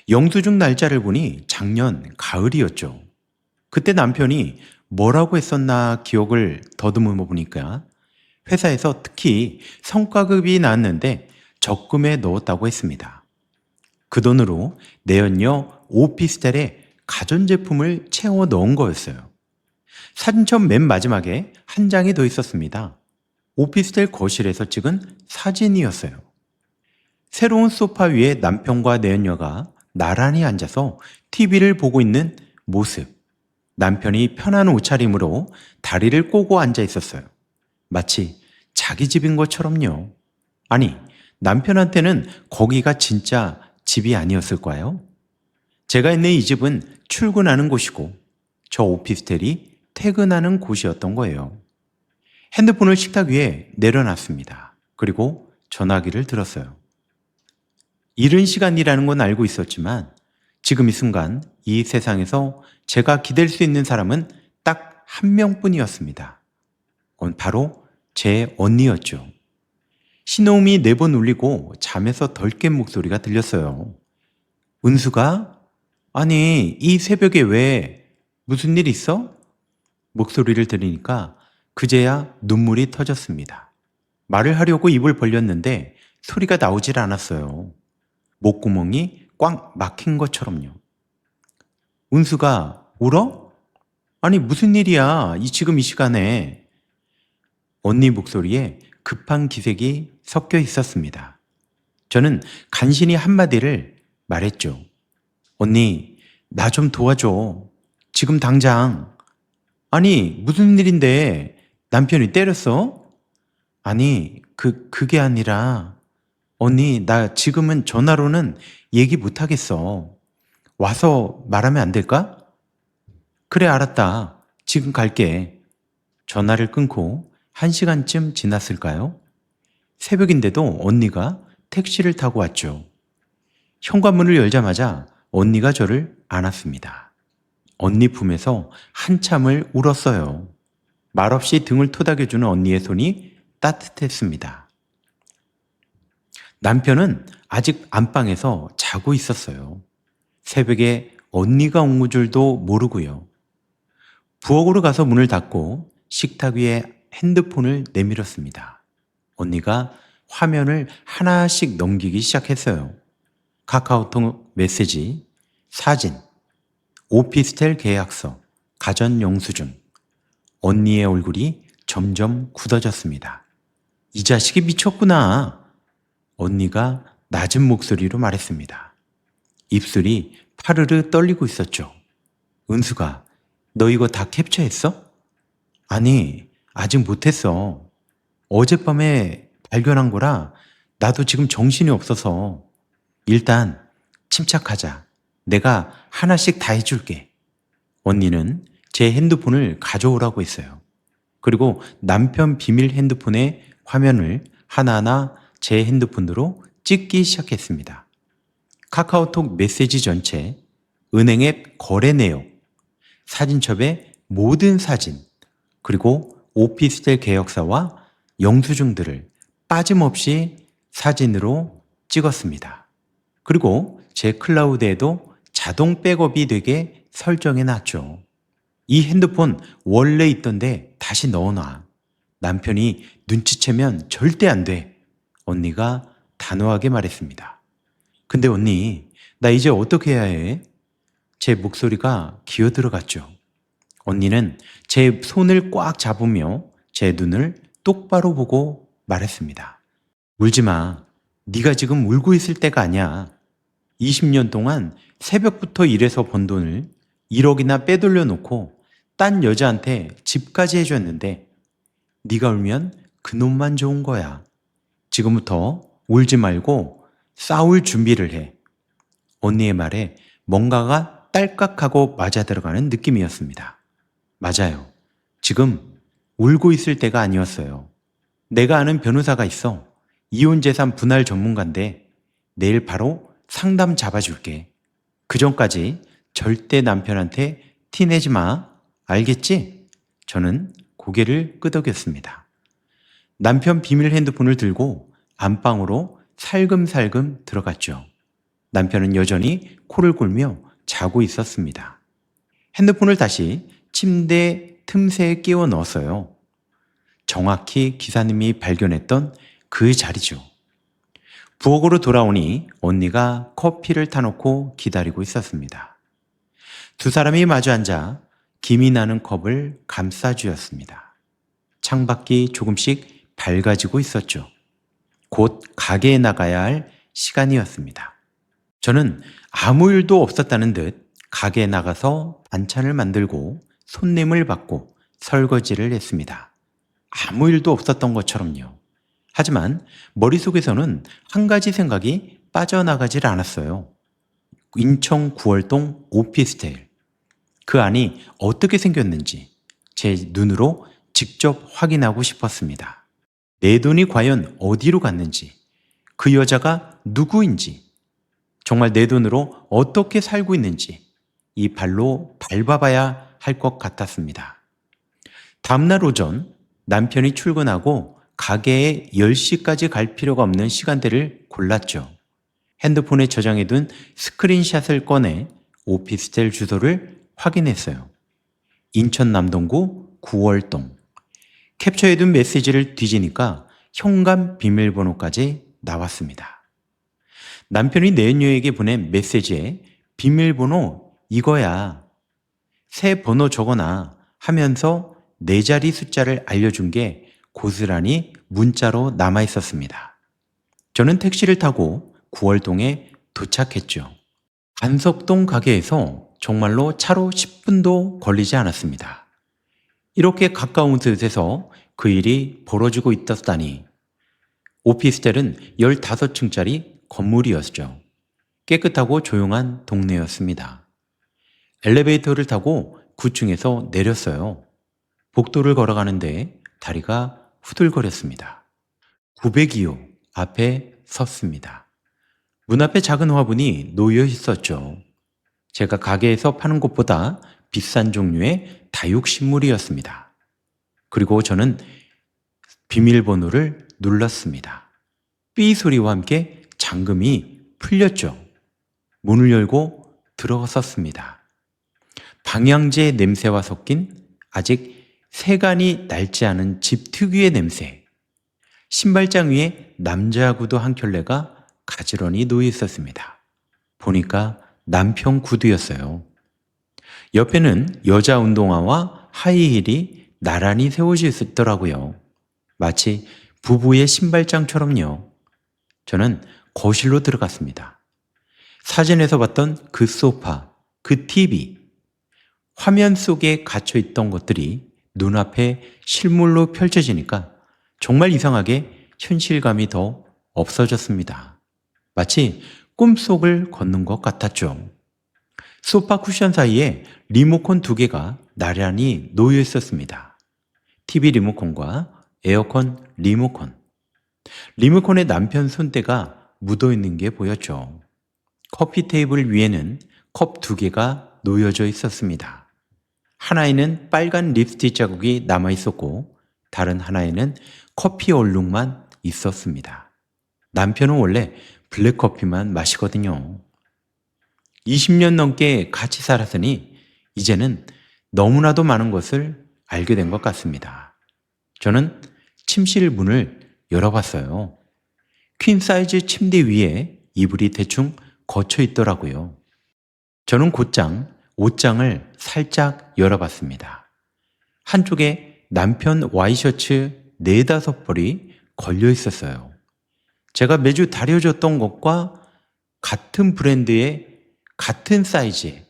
영수증 날짜를 보니 작년 가을이었죠. 그때 남편이 뭐라고 했었나 기억을 더듬어 보니까 회사에서 특히 성과급이 나왔는데 적금에 넣었다고 했습니다. 그 돈으로 내연녀 오피스텔에 가전제품을 채워 넣은 거였어요. 사진첩 맨 마지막에 한 장이 더 있었습니다. 오피스텔 거실에서 찍은 사진이었어요. 새로운 소파 위에 남편과 내연녀가 나란히 앉아서 TV를 보고 있는 모습. 남편이 편한 옷차림으로 다리를 꼬고 앉아 있었어요. 마치 자기 집인 것처럼요. 아니, 남편한테는 거기가 진짜 집이 아니었을까요? 제가 있는 이 집은 출근하는 곳이고 저 오피스텔이 퇴근하는 곳이었던 거예요. 핸드폰을 식탁 위에 내려놨습니다. 그리고 전화기를 들었어요. 이른 시간이라는 건 알고 있었지만 지금 이 순간 이 세상에서 제가 기댈 수 있는 사람은 딱 한 명뿐이었습니다. 그건 바로 제 언니였죠. 신호음이 4번 울리고 잠에서 덜 깬 목소리가 들렸어요. 은수가? 아니, 이 새벽에 왜? 무슨 일 있어? 목소리를 들으니까 그제야 눈물이 터졌습니다. 말을 하려고 입을 벌렸는데 소리가 나오질 않았어요. 목구멍이 꽉 막힌 것처럼요. 은수가 울어? 아니, 무슨 일이야? 지금 이 시간에. 언니 목소리에 급한 기색이 섞여 있었습니다. 저는 간신히 한마디를 말했죠. 언니, 나 좀 도와줘. 지금 당장. 아니, 무슨 일인데 남편이 때렸어? 아니, 그게 아니라 언니, 나 지금은 전화로는 얘기 못하겠어. 와서 말하면 안 될까? 그래, 알았다. 지금 갈게. 전화를 끊고 1시간쯤 지났을까요? 새벽인데도 언니가 택시를 타고 왔죠. 현관문을 열자마자 언니가 저를 안았습니다. 언니 품에서 한참을 울었어요. 말없이 등을 토닥여주는 언니의 손이 따뜻했습니다. 남편은 아직 안방에서 자고 있었어요. 새벽에 언니가 온 줄도 모르고요. 부엌으로 가서 문을 닫고 식탁 위에 핸드폰을 내밀었습니다. 언니가 화면을 하나씩 넘기기 시작했어요. 카카오톡 메시지, 사진, 오피스텔 계약서, 가전 영수증. 언니의 얼굴이 점점 굳어졌습니다. 이 자식이 미쳤구나. 언니가 낮은 목소리로 말했습니다. 입술이 파르르 떨리고 있었죠. 은수가, 너 이거 다 캡처했어? 아니, 아직 못했어. 어젯밤에 발견한 거라 나도 지금 정신이 없어서. 일단 침착하자. 내가 하나씩 다 해줄게. 언니는 제 핸드폰을 가져오라고 했어요. 그리고 남편 비밀 핸드폰의 화면을 하나하나 제 핸드폰으로 찍기 시작했습니다. 카카오톡 메시지 전체, 은행 앱 거래 내역, 사진첩의 모든 사진, 그리고 오피스텔 계약서와 영수증들을 빠짐없이 사진으로 찍었습니다. 그리고 제 클라우드에도 자동 백업이 되게 설정해 놨죠. 이 핸드폰 원래 있던데 다시 넣어놔. 남편이 눈치채면 절대 안 돼. 언니가 단호하게 말했습니다. 근데 언니, 나 이제 어떻게 해야 해? 제 목소리가 기어 들어갔죠. 언니는 제 손을 꽉 잡으며 제 눈을 똑바로 보고 말했습니다. 울지 마. 네가 지금 울고 있을 때가 아니야. 20년 동안 새벽부터 일해서 번 돈을 1억이나 빼돌려 놓고 딴 여자한테 집까지 해줬는데 네가 울면 그놈만 좋은 거야. 지금부터 울지 말고 싸울 준비를 해. 언니의 말에 뭔가가 딸깍하고 맞아들어가는 느낌이었습니다. 맞아요. 지금 울고 있을 때가 아니었어요. 내가 아는 변호사가 있어. 이혼재산 분할 전문가인데 내일 바로 상담 잡아줄게. 그 전까지 절대 남편한테 티내지 마. 알겠지? 저는 고개를 끄덕였습니다. 남편 비밀 핸드폰을 들고 안방으로 살금살금 들어갔죠. 남편은 여전히 코를 골며 자고 있었습니다. 핸드폰을 다시 침대 틈새에 끼워 넣었어요. 정확히 기사님이 발견했던 그 자리죠. 부엌으로 돌아오니 언니가 커피를 타놓고 기다리고 있었습니다. 두 사람이 마주 앉아 김이 나는 컵을 감싸주었습니다. 창밖이 조금씩 밝아지고 있었죠. 곧 가게에 나가야 할 시간이었습니다. 저는 아무 일도 없었다는 듯 가게에 나가서 반찬을 만들고 손님을 받고 설거지를 했습니다. 아무 일도 없었던 것처럼요. 하지만 머릿속에서는 한 가지 생각이 빠져나가질 않았어요. 인천 9월동 오피스텔. 그 안이 어떻게 생겼는지 제 눈으로 직접 확인하고 싶었습니다. 내 돈이 과연 어디로 갔는지, 그 여자가 누구인지, 정말 내 돈으로 어떻게 살고 있는지 이 발로 밟아봐야 할 것 같았습니다. 다음날 오전 남편이 출근하고 가게에 10시까지 갈 필요가 없는 시간대를 골랐죠. 핸드폰에 저장해둔 스크린샷을 꺼내 오피스텔 주소를 확인했어요. 인천 남동구 9월동. 캡처해둔 메시지를 뒤지니까 현관 비밀번호까지 나왔습니다. 남편이 내녀에게 보낸 메시지에 비밀번호 이거야. 새 번호 적어놔 하면서 4자리 숫자를 알려준 게 고스란히 문자로 남아 있었습니다. 저는 택시를 타고 9월동에 도착했죠. 안석동 가게에서 정말로 차로 10분도 걸리지 않았습니다. 이렇게 가까운 곳에서 그 일이 벌어지고 있었다니. 오피스텔은 15층짜리 건물이었죠. 깨끗하고 조용한 동네였습니다. 엘리베이터를 타고 9층에서 내렸어요. 복도를 걸어가는데 다리가 후들거렸습니다. 902호 앞에 섰습니다. 문 앞에 작은 화분이 놓여 있었죠. 제가 가게에서 파는 것보다 비싼 종류의 다육식물이었습니다. 그리고 저는 비밀번호를 눌렀습니다. 삐 소리와 함께 잠금이 풀렸죠. 문을 열고 들어섰습니다. 방향제 냄새와 섞인 아직 세간이 낡지 않은 집 특유의 냄새. 신발장 위에 남자 구두 한 켤레가 가지런히 놓여 있었습니다. 보니까 남편 구두였어요. 옆에는 여자 운동화와 하이힐이 나란히 세워져 있었더라고요. 마치 부부의 신발장처럼요. 저는 거실로 들어갔습니다. 사진에서 봤던 그 소파, 그 TV, 화면 속에 갇혀 있던 것들이 눈앞에 실물로 펼쳐지니까 정말 이상하게 현실감이 더 없어졌습니다. 마치 꿈속을 걷는 것 같았죠. 소파 쿠션 사이에 리모컨 2개가 나란히 놓여 있었습니다. TV 리모컨과 에어컨 리모컨. 리모컨에 남편 손때가 묻어 있는 게 보였죠. 커피 테이블 위에는 컵 2개가 놓여져 있었습니다. 하나에는 빨간 립스틱 자국이 남아 있었고 다른 하나에는 커피 얼룩만 있었습니다. 남편은 원래 블랙커피만 마시거든요. 20년 넘게 같이 살았으니 이제는 너무나도 많은 것을 알게 된 것 같습니다. 저는 침실 문을 열어봤어요. 퀸 사이즈 침대 위에 이불이 대충 거쳐 있더라고요. 저는 곧장 옷장을 살짝 열어봤습니다. 한쪽에 남편 와이셔츠 4-5벌이 걸려 있었어요. 제가 매주 다려줬던 것과 같은 브랜드의 같은 사이즈의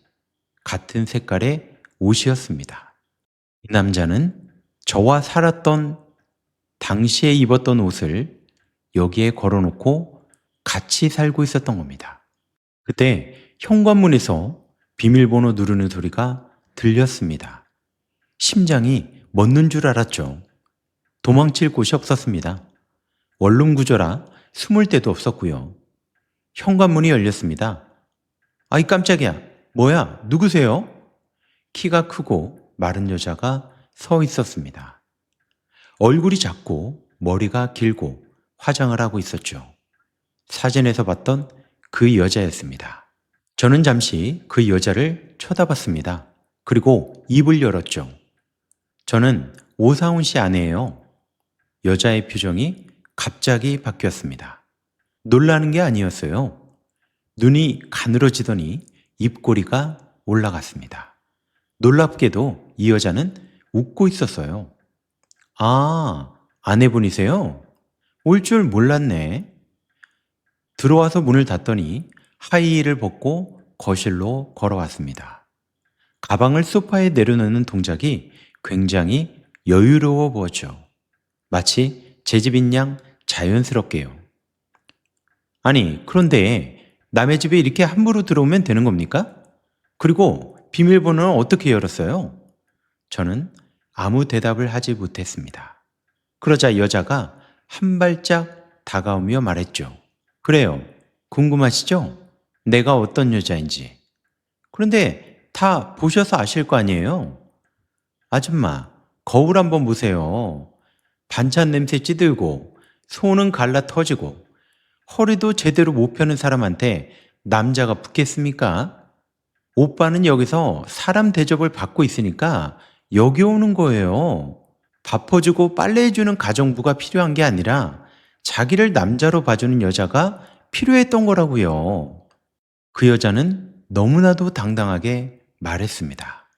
같은 색깔의 옷이었습니다. 이 남자는 저와 살았던 당시에 입었던 옷을 여기에 걸어놓고 같이 살고 있었던 겁니다. 그때 현관문에서 비밀번호 누르는 소리가 들렸습니다. 심장이 멎는 줄 알았죠. 도망칠 곳이 없었습니다. 원룸 구조라 숨을 데도 없었고요. 현관문이 열렸습니다. 아이 깜짝이야. 뭐야? 누구세요? 키가 크고 마른 여자가 서 있었습니다. 얼굴이 작고 머리가 길고 화장을 하고 있었죠. 사진에서 봤던 그 여자였습니다. 저는 잠시 그 여자를 쳐다봤습니다. 그리고 입을 열었죠. 저는 오사훈 씨 아내예요. 여자의 표정이 갑자기 바뀌었습니다. 놀라는 게 아니었어요. 눈이 가늘어지더니 입꼬리가 올라갔습니다. 놀랍게도 이 여자는 웃고 있었어요. 아, 아내분이세요? 올 줄 몰랐네. 들어와서 문을 닫더니 하이힐을 벗고 거실로 걸어왔습니다. 가방을 소파에 내려놓는 동작이 굉장히 여유로워 보였죠. 마치 제 집인 양 자연스럽게요. 아니, 그런데 남의 집에 이렇게 함부로 들어오면 되는 겁니까? 그리고 비밀번호는 어떻게 열었어요? 저는 아무 대답을 하지 못했습니다. 그러자 여자가 한 발짝 다가오며 말했죠. 그래요. 궁금하시죠? 내가 어떤 여자인지. 그런데 다 보셔서 아실 거 아니에요? 아줌마, 거울 한번 보세요. 반찬 냄새 찌들고, 손은 갈라 터지고, 허리도 제대로 못 펴는 사람한테 남자가 붙겠습니까? 오빠는 여기서 사람 대접을 받고 있으니까 여기 오는 거예요. 밥 퍼주고 빨래해주는 가정부가 필요한 게 아니라 자기를 남자로 봐주는 여자가 필요했던 거라고요. 그 여자는 너무나도 당당하게 말했습니다.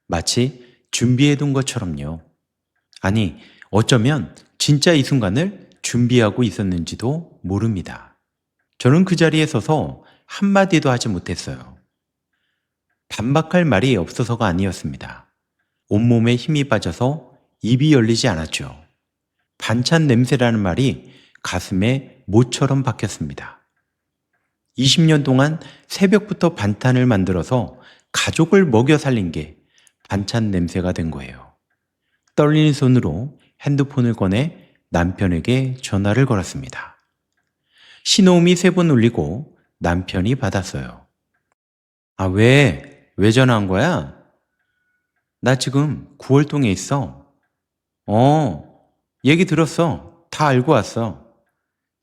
마치 준비해둔 것처럼요. 아니, 어쩌면 진짜 이 순간을 준비하고 있었는지도 모릅니다. 저는 그 자리에 서서 한마디도 하지 못했어요. 반박할 말이 없어서가 아니었습니다. 온몸에 힘이 빠져서 입이 열리지 않았죠. 반찬 냄새라는 말이 가슴에 모처럼 박혔습니다. 20년 동안 새벽부터 반찬을 만들어서 가족을 먹여 살린 게 반찬 냄새가 된 거예요. 떨리는 손으로 핸드폰을 꺼내 남편에게 전화를 걸었습니다. 신호음이 3번 울리고 남편이 받았어요. 아, 왜 전화한 거야? 나 지금 9월동에 있어. 얘기 들었어. 다 알고 왔어.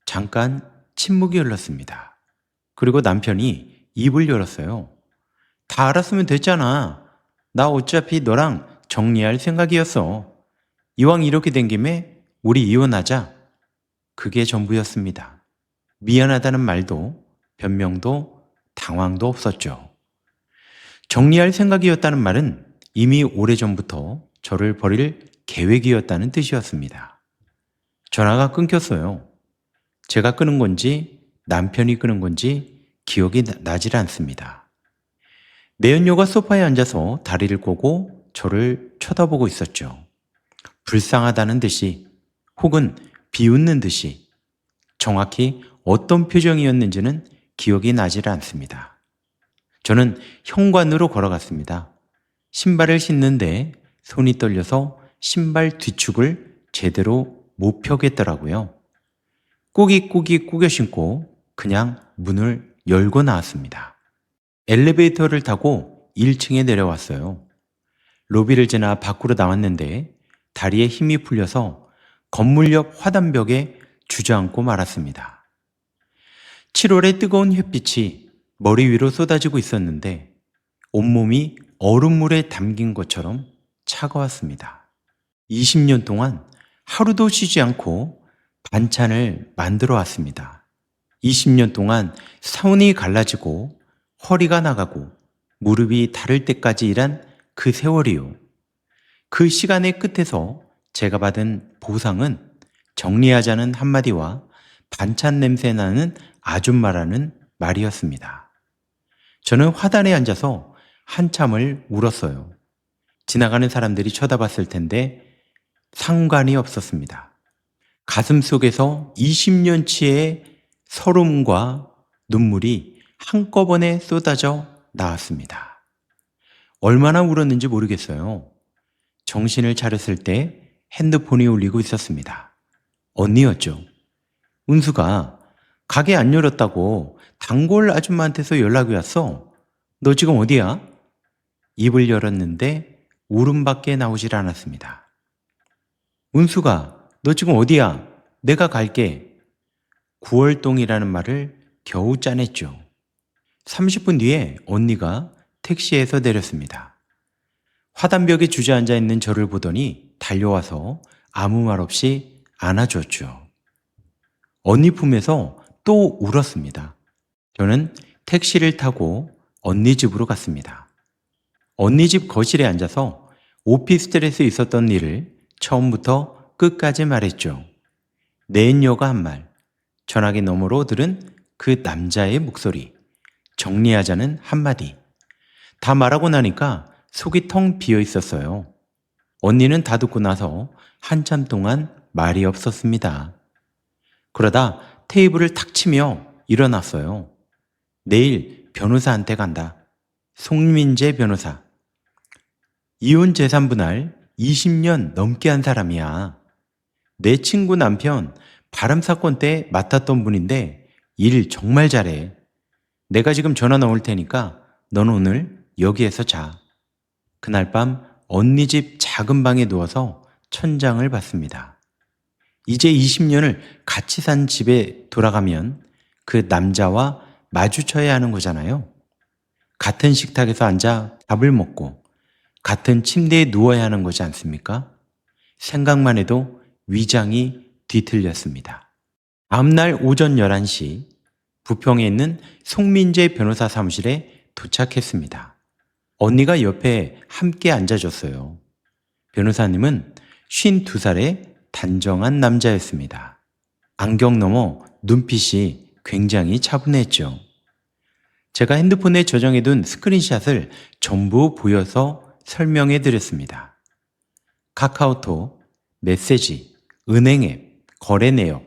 잠깐 침묵이 흘렀습니다. 그리고 남편이 입을 열었어요. 다 알았으면 됐잖아. 나 어차피 너랑 정리할 생각이었어. 이왕 이렇게 된 김에 우리 이혼하자. 그게 전부였습니다. 미안하다는 말도 변명도 당황도 없었죠. 정리할 생각이었다는 말은 이미 오래전부터 저를 버릴 계획이었다는 뜻이었습니다. 전화가 끊겼어요. 제가 끊은 건지 남편이 끊은 건지 기억이 나질 않습니다. 내연녀가 소파에 앉아서 다리를 꼬고 저를 쳐다보고 있었죠. 불쌍하다는 듯이 혹은 비웃는 듯이 정확히 어떤 표정이었는지는 기억이 나질 않습니다. 저는 현관으로 걸어갔습니다. 신발을 신는데 손이 떨려서 신발 뒤축을 제대로 못 펴겠더라고요. 꾸깃꾸깃 꾸겨 신고 그냥 문을 열고 나왔습니다. 엘리베이터를 타고 1층에 내려왔어요. 로비를 지나 밖으로 나왔는데 다리에 힘이 풀려서 건물 옆 화단벽에 주저앉고 말았습니다. 7월의 뜨거운 햇빛이 머리 위로 쏟아지고 있었는데 온몸이 얼음물에 담긴 것처럼 차가웠습니다. 20년 동안 하루도 쉬지 않고 반찬을 만들어 왔습니다. 20년 동안 손이 갈라지고 허리가 나가고 무릎이 닳을 때까지 일한 그 세월이요. 그 시간의 끝에서 제가 받은 보상은 정리하자는 한마디와 반찬 냄새 나는 아줌마라는 말이었습니다. 저는 화단에 앉아서 한참을 울었어요. 지나가는 사람들이 쳐다봤을 텐데 상관이 없었습니다. 가슴 속에서 20년치의 서름과 눈물이 한꺼번에 쏟아져 나왔습니다. 얼마나 울었는지 모르겠어요. 정신을 차렸을 때 핸드폰이 울리고 있었습니다. 언니였죠. 은수가 가게 안 열었다고 단골 아줌마한테서 연락이 왔어. 너 지금 어디야? 입을 열었는데 울음밖에 나오질 않았습니다. 은수가 너 지금 어디야? 내가 갈게. 9월동이라는 말을 겨우 짜냈죠. 30분 뒤에 언니가 택시에서 내렸습니다. 화단벽에 주저앉아 있는 저를 보더니 달려와서 아무 말 없이 안아줬죠. 언니 품에서 또 울었습니다. 저는 택시를 타고 언니 집으로 갔습니다. 언니 집 거실에 앉아서 오피스텔에서 있었던 일을 처음부터 끝까지 말했죠. 내인녀가 한 말, 전화기 너머로 들은 그 남자의 목소리, 정리하자는 한마디. 다 말하고 나니까 속이 텅 비어 있었어요. 언니는 다 듣고 나서 한참 동안 말이 없었습니다. 그러다 테이블을 탁 치며 일어났어요. 내일 변호사한테 간다. 송민재 변호사. 이혼 재산 분할 20년 넘게 한 사람이야. 내 친구 남편 바람 사건 때 맡았던 분인데 일 정말 잘해. 내가 지금 전화 넣을 테니까 넌 오늘 여기에서 자. 그날 밤 언니 집 작은 방에 누워서 천장을 봤습니다. 이제 20년을 같이 산 집에 돌아가면 그 남자와 마주쳐야 하는 거잖아요. 같은 식탁에서 앉아 밥을 먹고 같은 침대에 누워야 하는 거지 않습니까? 생각만 해도 위장이 뒤틀렸습니다. 다음날 오전 11시 부평에 있는 송민재 변호사 사무실에 도착했습니다. 언니가 옆에 함께 앉아줬어요. 변호사님은 52살의 단정한 남자였습니다. 안경 너머 눈빛이 굉장히 차분했죠. 제가 핸드폰에 저장해둔 스크린샷을 전부 보여서 설명해 드렸습니다. 카카오톡, 메시지, 은행 앱, 거래 내역,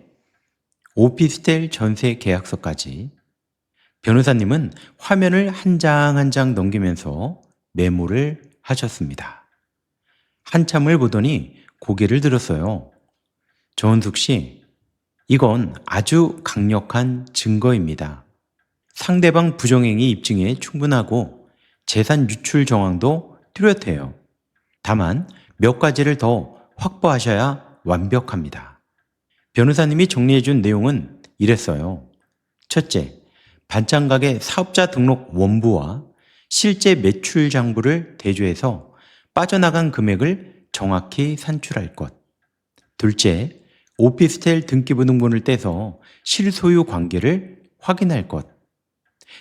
오피스텔 전세 계약서까지. 변호사님은 화면을 한 장 한 장 넘기면서 메모를 하셨습니다. 한참을 보더니 고개를 들었어요. 정은숙 씨, 이건 아주 강력한 증거입니다. 상대방 부정행위 입증에 충분하고 재산 유출 정황도 뚜렷해요. 다만 몇 가지를 더 확보하셔야 완벽합니다. 변호사님이 정리해준 내용은 이랬어요. 첫째, 반찬가게 사업자 등록 원부와 실제 매출 장부를 대조해서 빠져나간 금액을 정확히 산출할 것. 둘째, 오피스텔 등기부 등본을 떼서 실소유 관계를 확인할 것.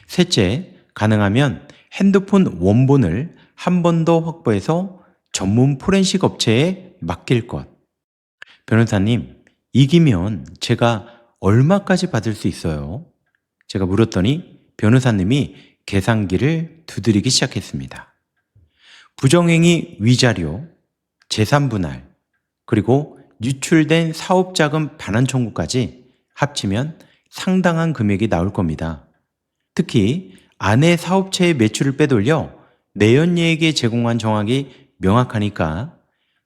셋째, 가능하면 핸드폰 원본을 한 번 더 확보해서 전문 포렌식 업체에 맡길 것. 변호사님, 이기면 제가 얼마까지 받을 수 있어요? 제가 물었더니 변호사님이 계산기를 두드리기 시작했습니다. 부정행위 위자료, 재산분할, 그리고 유출된 사업자금 반환 청구까지 합치면 상당한 금액이 나올 겁니다. 특히 아내 사업체의 매출을 빼돌려 내연녀에게 제공한 정황이 명확하니까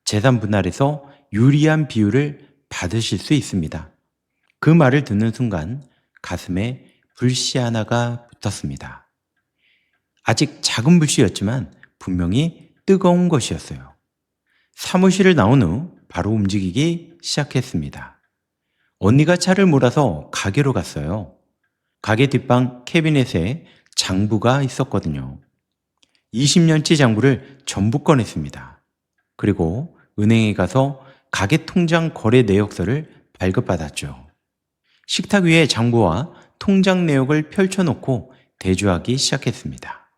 재산 분할에서 유리한 비율을 받으실 수 있습니다. 그 말을 듣는 순간 가슴에 불씨 하나가 붙었습니다. 아직 작은 불씨였지만 분명히 뜨거운 것이었어요. 사무실을 나온 후 바로 움직이기 시작했습니다. 언니가 차를 몰아서 가게로 갔어요. 가게 뒷방 캐비넷에 장부가 있었거든요. 20년치 장부를 전부 꺼냈습니다. 그리고 은행에 가서 가게 통장 거래 내역서를 발급받았죠. 식탁 위에 장부와 통장 내역을 펼쳐놓고 대조하기 시작했습니다.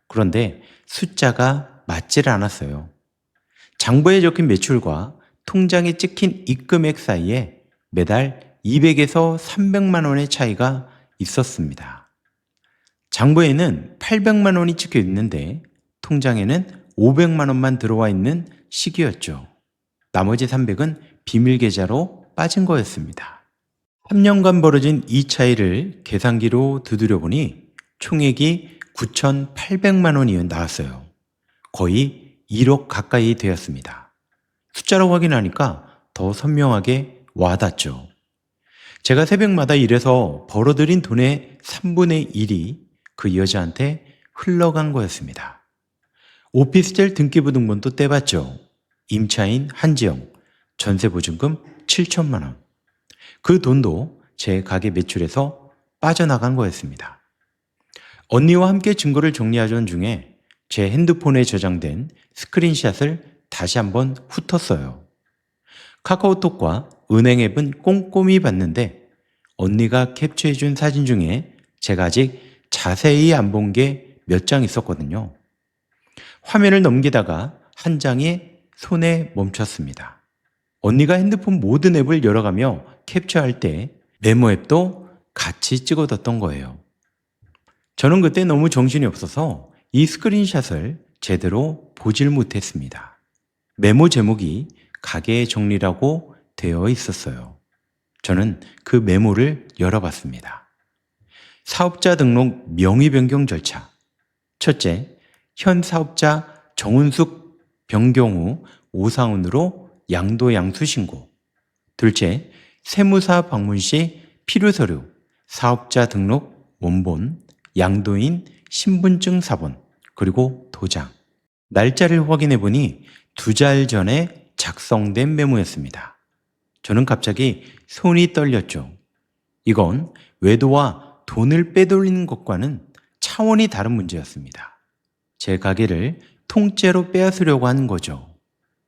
그런데 숫자가 맞질 않았어요. 장부에 적힌 매출과 통장에 찍힌 입금액 사이에 매달 200에서 300만 원의 차이가 있었습니다. 장부에는 800만 원이 찍혀 있는데 통장에는 500만 원만 들어와 있는 시기였죠. 나머지 300은 비밀 계좌로 빠진 거였습니다. 3년간 벌어진 이 차이를 계산기로 두드려 보니 총액이 9,800만 원이 나왔어요. 거의 1억 가까이 되었습니다. 숫자로 확인하니까 더 선명하게 와닿죠. 제가 새벽마다 일해서 벌어들인 돈의 3분의 1이 그 여자한테 흘러간 거였습니다. 오피스텔 등기부 등본도 떼봤죠. 임차인 한지영, 전세보증금 7천만 원. 그 돈도 제 가게 매출에서 빠져나간 거였습니다. 언니와 함께 증거를 정리하던 중에 제 핸드폰에 저장된 스크린샷을 다시 한번 훑었어요. 카카오톡과 은행 앱은 꼼꼼히 봤는데 언니가 캡처해준 사진 중에 제가 아직 자세히 안 본 게 몇 장 있었거든요. 화면을 넘기다가 한 장이 손에 멈췄습니다. 언니가 핸드폰 모든 앱을 열어가며 캡처할 때 메모 앱도 같이 찍어뒀던 거예요. 저는 그때 너무 정신이 없어서 이 스크린샷을 제대로 보질 못했습니다. 메모 제목이 가게 정리라고 되어 있었어요. 저는 그 메모를 열어봤습니다. 사업자 등록 명의 변경 절차. 첫째, 현 사업자 정은숙 변경 후 오상훈으로 양도 양수 신고. 둘째, 세무사 방문 시 필요 서류, 사업자 등록 원본, 양도인 신분증 사본, 그리고 도장. 날짜를 확인해 보니 2달 전에 작성된 메모였습니다. 저는 갑자기 손이 떨렸죠. 이건 외도와 돈을 빼돌리는 것과는 차원이 다른 문제였습니다. 제 가게를 통째로 빼앗으려고 하는 거죠.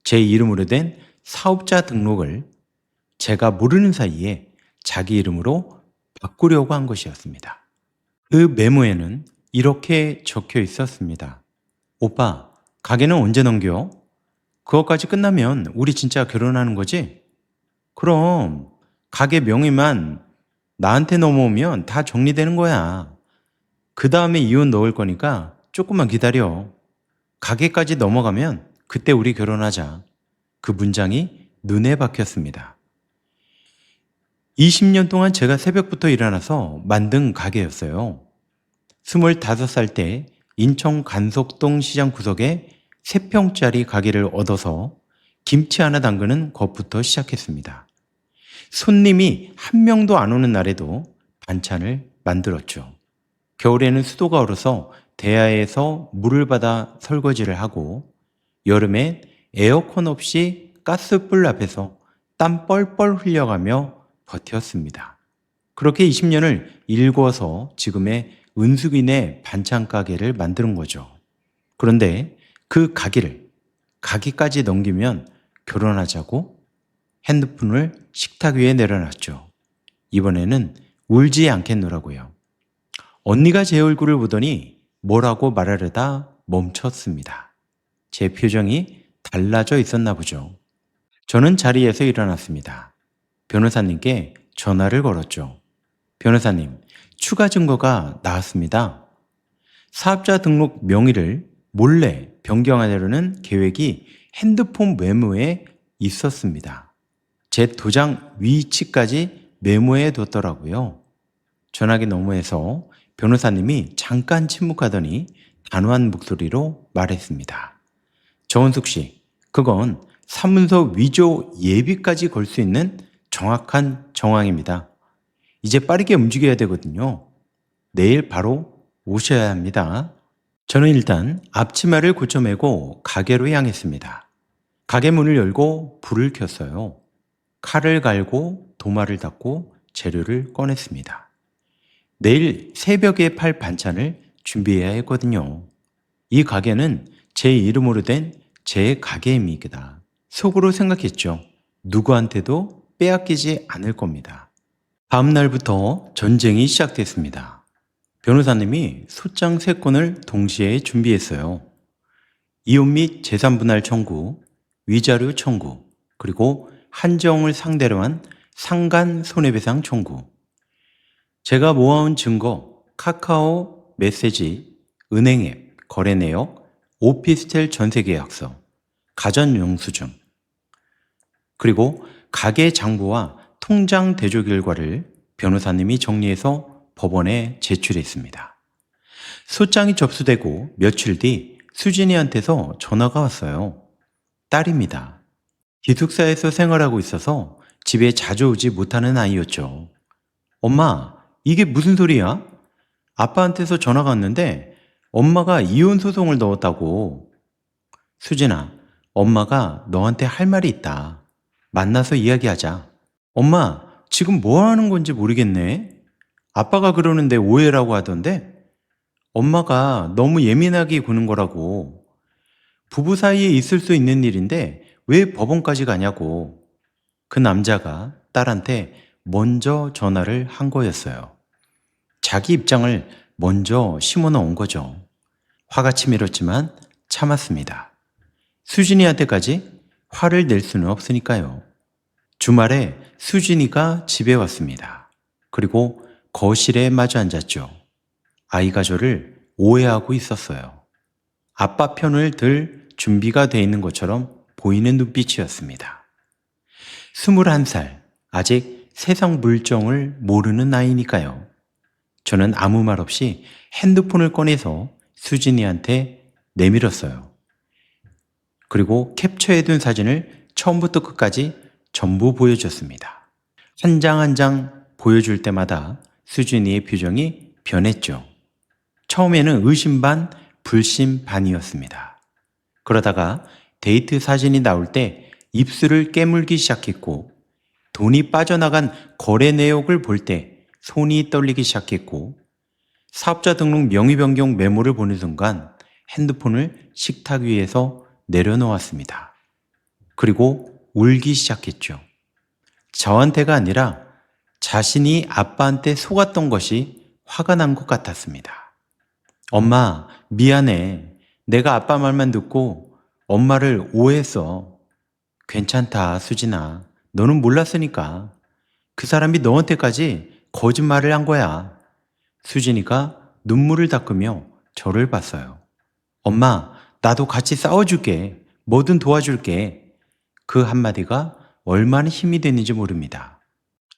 제 이름으로 된 사업자 등록을 제가 모르는 사이에 자기 이름으로 바꾸려고 한 것이었습니다. 그 메모에는 이렇게 적혀 있었습니다. 오빠, 가게는 언제 넘겨? 그것까지 끝나면 우리 진짜 결혼하는 거지? 그럼 가게 명의만 나한테 넘어오면 다 정리되는 거야. 그 다음에 이혼 넣을 거니까 조금만 기다려. 가게까지 넘어가면 그때 우리 결혼하자. 그 문장이 눈에 박혔습니다. 20년 동안 제가 새벽부터 일어나서 만든 가게였어요. 25살 때 인천 간석동 시장 구석에 3평짜리 가게를 얻어서 김치 하나 담그는 것부터 시작했습니다. 손님이 한 명도 안 오는 날에도 반찬을 만들었죠. 겨울에는 수도가 얼어서 대야에서 물을 받아 설거지를 하고 여름엔 에어컨 없이 가스불 앞에서 땀 뻘뻘 흘려가며 버텼습니다. 그렇게 20년을 일궈서 지금의 은숙이네 반찬 가게를 만드는 거죠. 그런데 그 가게까지 넘기면 결혼하자고 핸드폰을 식탁 위에 내려놨죠. 이번에는 울지 않겠노라고요. 언니가 제 얼굴을 보더니 뭐라고 말하려다 멈췄습니다. 제 표정이 달라져 있었나 보죠. 저는 자리에서 일어났습니다. 변호사님께 전화를 걸었죠. 변호사님, 추가 증거가 나왔습니다. 사업자 등록 명의를 몰래 변경하려는 계획이 핸드폰 메모에 있었습니다. 제 도장 위치까지 메모해 뒀더라고요. 전화기 너머에서 변호사님이 잠깐 침묵하더니 단호한 목소리로 말했습니다. 정은숙 씨, 그건 사문서 위조 예비까지 걸 수 있는 정확한 정황입니다. 이제 빠르게 움직여야 되거든요. 내일 바로 오셔야 합니다. 저는 일단 앞치마를 고쳐매고 가게로 향했습니다. 가게 문을 열고 불을 켰어요. 칼을 갈고 도마를 닫고 재료를 꺼냈습니다. 내일 새벽에 팔 반찬을 준비해야 했거든요. 이 가게는 제 이름으로 된 제 가게입니다. 속으로 생각했죠. 누구한테도 빼앗기지 않을 겁니다. 다음 날부터 전쟁이 시작됐습니다. 변호사님이 소장 3건을 동시에 준비했어요. 이혼 및 재산분할 청구, 위자료 청구, 그리고 한정을 상대로 한 상간 손해배상 청구. 제가 모아온 증거, 카카오 메시지, 은행 앱, 거래 내역, 오피스텔 전세계약서, 가전영수증, 그리고 가계 장부와 통장 대조 결과를 변호사님이 정리해서 법원에 제출했습니다. 소장이 접수되고 며칠 뒤 수진이한테서 전화가 왔어요. 딸입니다. 기숙사에서 생활하고 있어서 집에 자주 오지 못하는 아이였죠. 엄마, 이게 무슨 소리야? 아빠한테서 전화가 왔는데 엄마가 이혼 소송을 넣었다고. 수진아, 엄마가 너한테 할 말이 있다. 만나서 이야기하자. 엄마, 지금 뭐 하는 건지 모르겠네. 아빠가 그러는데 오해라고 하던데? 엄마가 너무 예민하게 구는 거라고. 부부 사이에 있을 수 있는 일인데 왜 법원까지 가냐고. 그 남자가 딸한테 먼저 전화를 한 거였어요. 자기 입장을 먼저 심어놓은 거죠. 화가 치밀었지만 참았습니다. 수진이한테까지 화를 낼 수는 없으니까요. 주말에 수진이가 집에 왔습니다. 그리고 거실에 마주 앉았죠. 아이가 저를 오해하고 있었어요. 아빠 편을 들 준비가 돼 있는 것처럼 보이는 눈빛이었습니다. 21살, 아직 세상 물정을 모르는 나이니까요. 저는 아무 말 없이 핸드폰을 꺼내서 수진이한테 내밀었어요. 그리고 캡처해둔 사진을 처음부터 끝까지 전부 보여줬습니다. 한 장 한 장 보여줄 때마다 수진이의 표정이 변했죠. 처음에는 의심 반, 불신 반이었습니다. 그러다가 데이트 사진이 나올 때 입술을 깨물기 시작했고, 돈이 빠져나간 거래 내역을 볼 때 손이 떨리기 시작했고, 사업자 등록 명의 변경 메모를 보는 순간 핸드폰을 식탁 위에서 내려놓았습니다. 그리고 울기 시작했죠. 저한테가 아니라 자신이 아빠한테 속았던 것이 화가 난 것 같았습니다. 엄마, 미안해. 내가 아빠 말만 듣고 엄마를 오해했어. 괜찮다, 수진아. 너는 몰랐으니까. 그 사람이 너한테까지 거짓말을 한 거야. 수진이가 눈물을 닦으며 저를 봤어요. 엄마, 나도 같이 싸워줄게. 뭐든 도와줄게. 그 한마디가 얼마나 힘이 됐는지 모릅니다.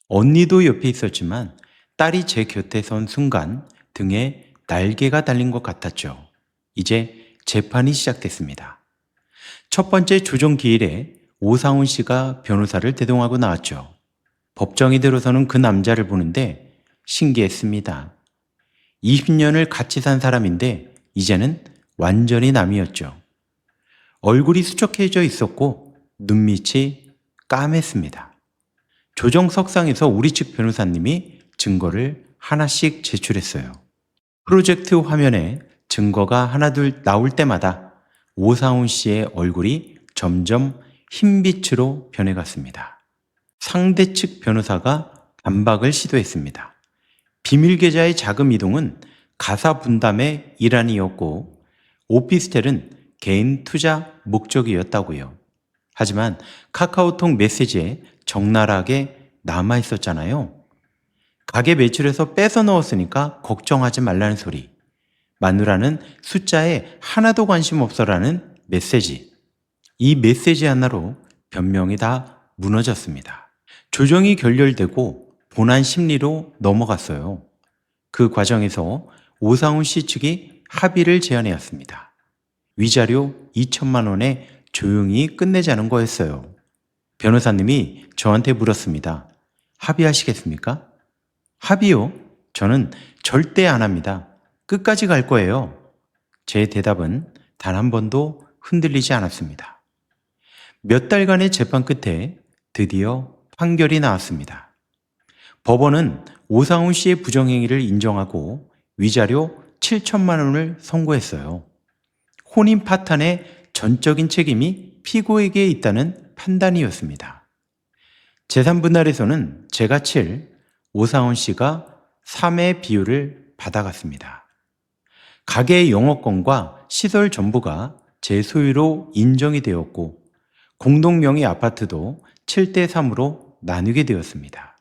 언니도 옆에 있었지만 딸이 제 곁에 선 순간 등에 날개가 달린 것 같았죠. 이제 재판이 시작됐습니다. 첫 번째 조정 기일에 오상훈 씨가 변호사를 대동하고 나왔죠. 법정에 들어서는 그 남자를 보는데 신기했습니다. 20년을 같이 산 사람인데 이제는 완전히 남이었죠. 얼굴이 수척해져 있었고 눈밑이 까맸습니다. 조정석상에서 우리 측 변호사님이 증거를 하나씩 제출했어요. 프로젝트 화면에 증거가 하나둘 나올 때마다 오상훈 씨의 얼굴이 점점 흰빛으로 변해갔습니다. 상대 측 변호사가 반박을 시도했습니다. 비밀 계좌의 자금 이동은 가사 분담의 일환이었고 오피스텔은 개인 투자 목적이었다고요. 하지만 카카오톡 메시지에 적나라하게 남아있었잖아요. 가게 매출에서 뺏어 넣었으니까 걱정하지 말라는 소리. 마누라는 숫자에 하나도 관심 없어라는 메시지. 이 메시지 하나로 변명이 다 무너졌습니다. 조정이 결렬되고 본안 심리로 넘어갔어요. 그 과정에서 오상훈 씨 측이 합의를 제안해왔습니다. 위자료 2천만 원에 조용히 끝내자는 거였어요. 변호사님이 저한테 물었습니다. 합의하시겠습니까? 합의요? 저는 절대 안 합니다. 끝까지 갈 거예요. 제 대답은 단 한 번도 흔들리지 않았습니다. 몇 달간의 재판 끝에 드디어 판결이 나왔습니다. 법원은 오상훈 씨의 부정행위를 인정하고 위자료 7천만 원을 선고했어요. 혼인 파탄의 전적인 책임이 피고에게 있다는 판단이었습니다. 재산분할에서는 제가 7, 오상훈 씨가 3의 비율을 받아갔습니다. 가게의 영업권과 시설 전부가 제 소유로 인정이 되었고 공동명의 아파트도 7대 3으로 나누게 되었습니다.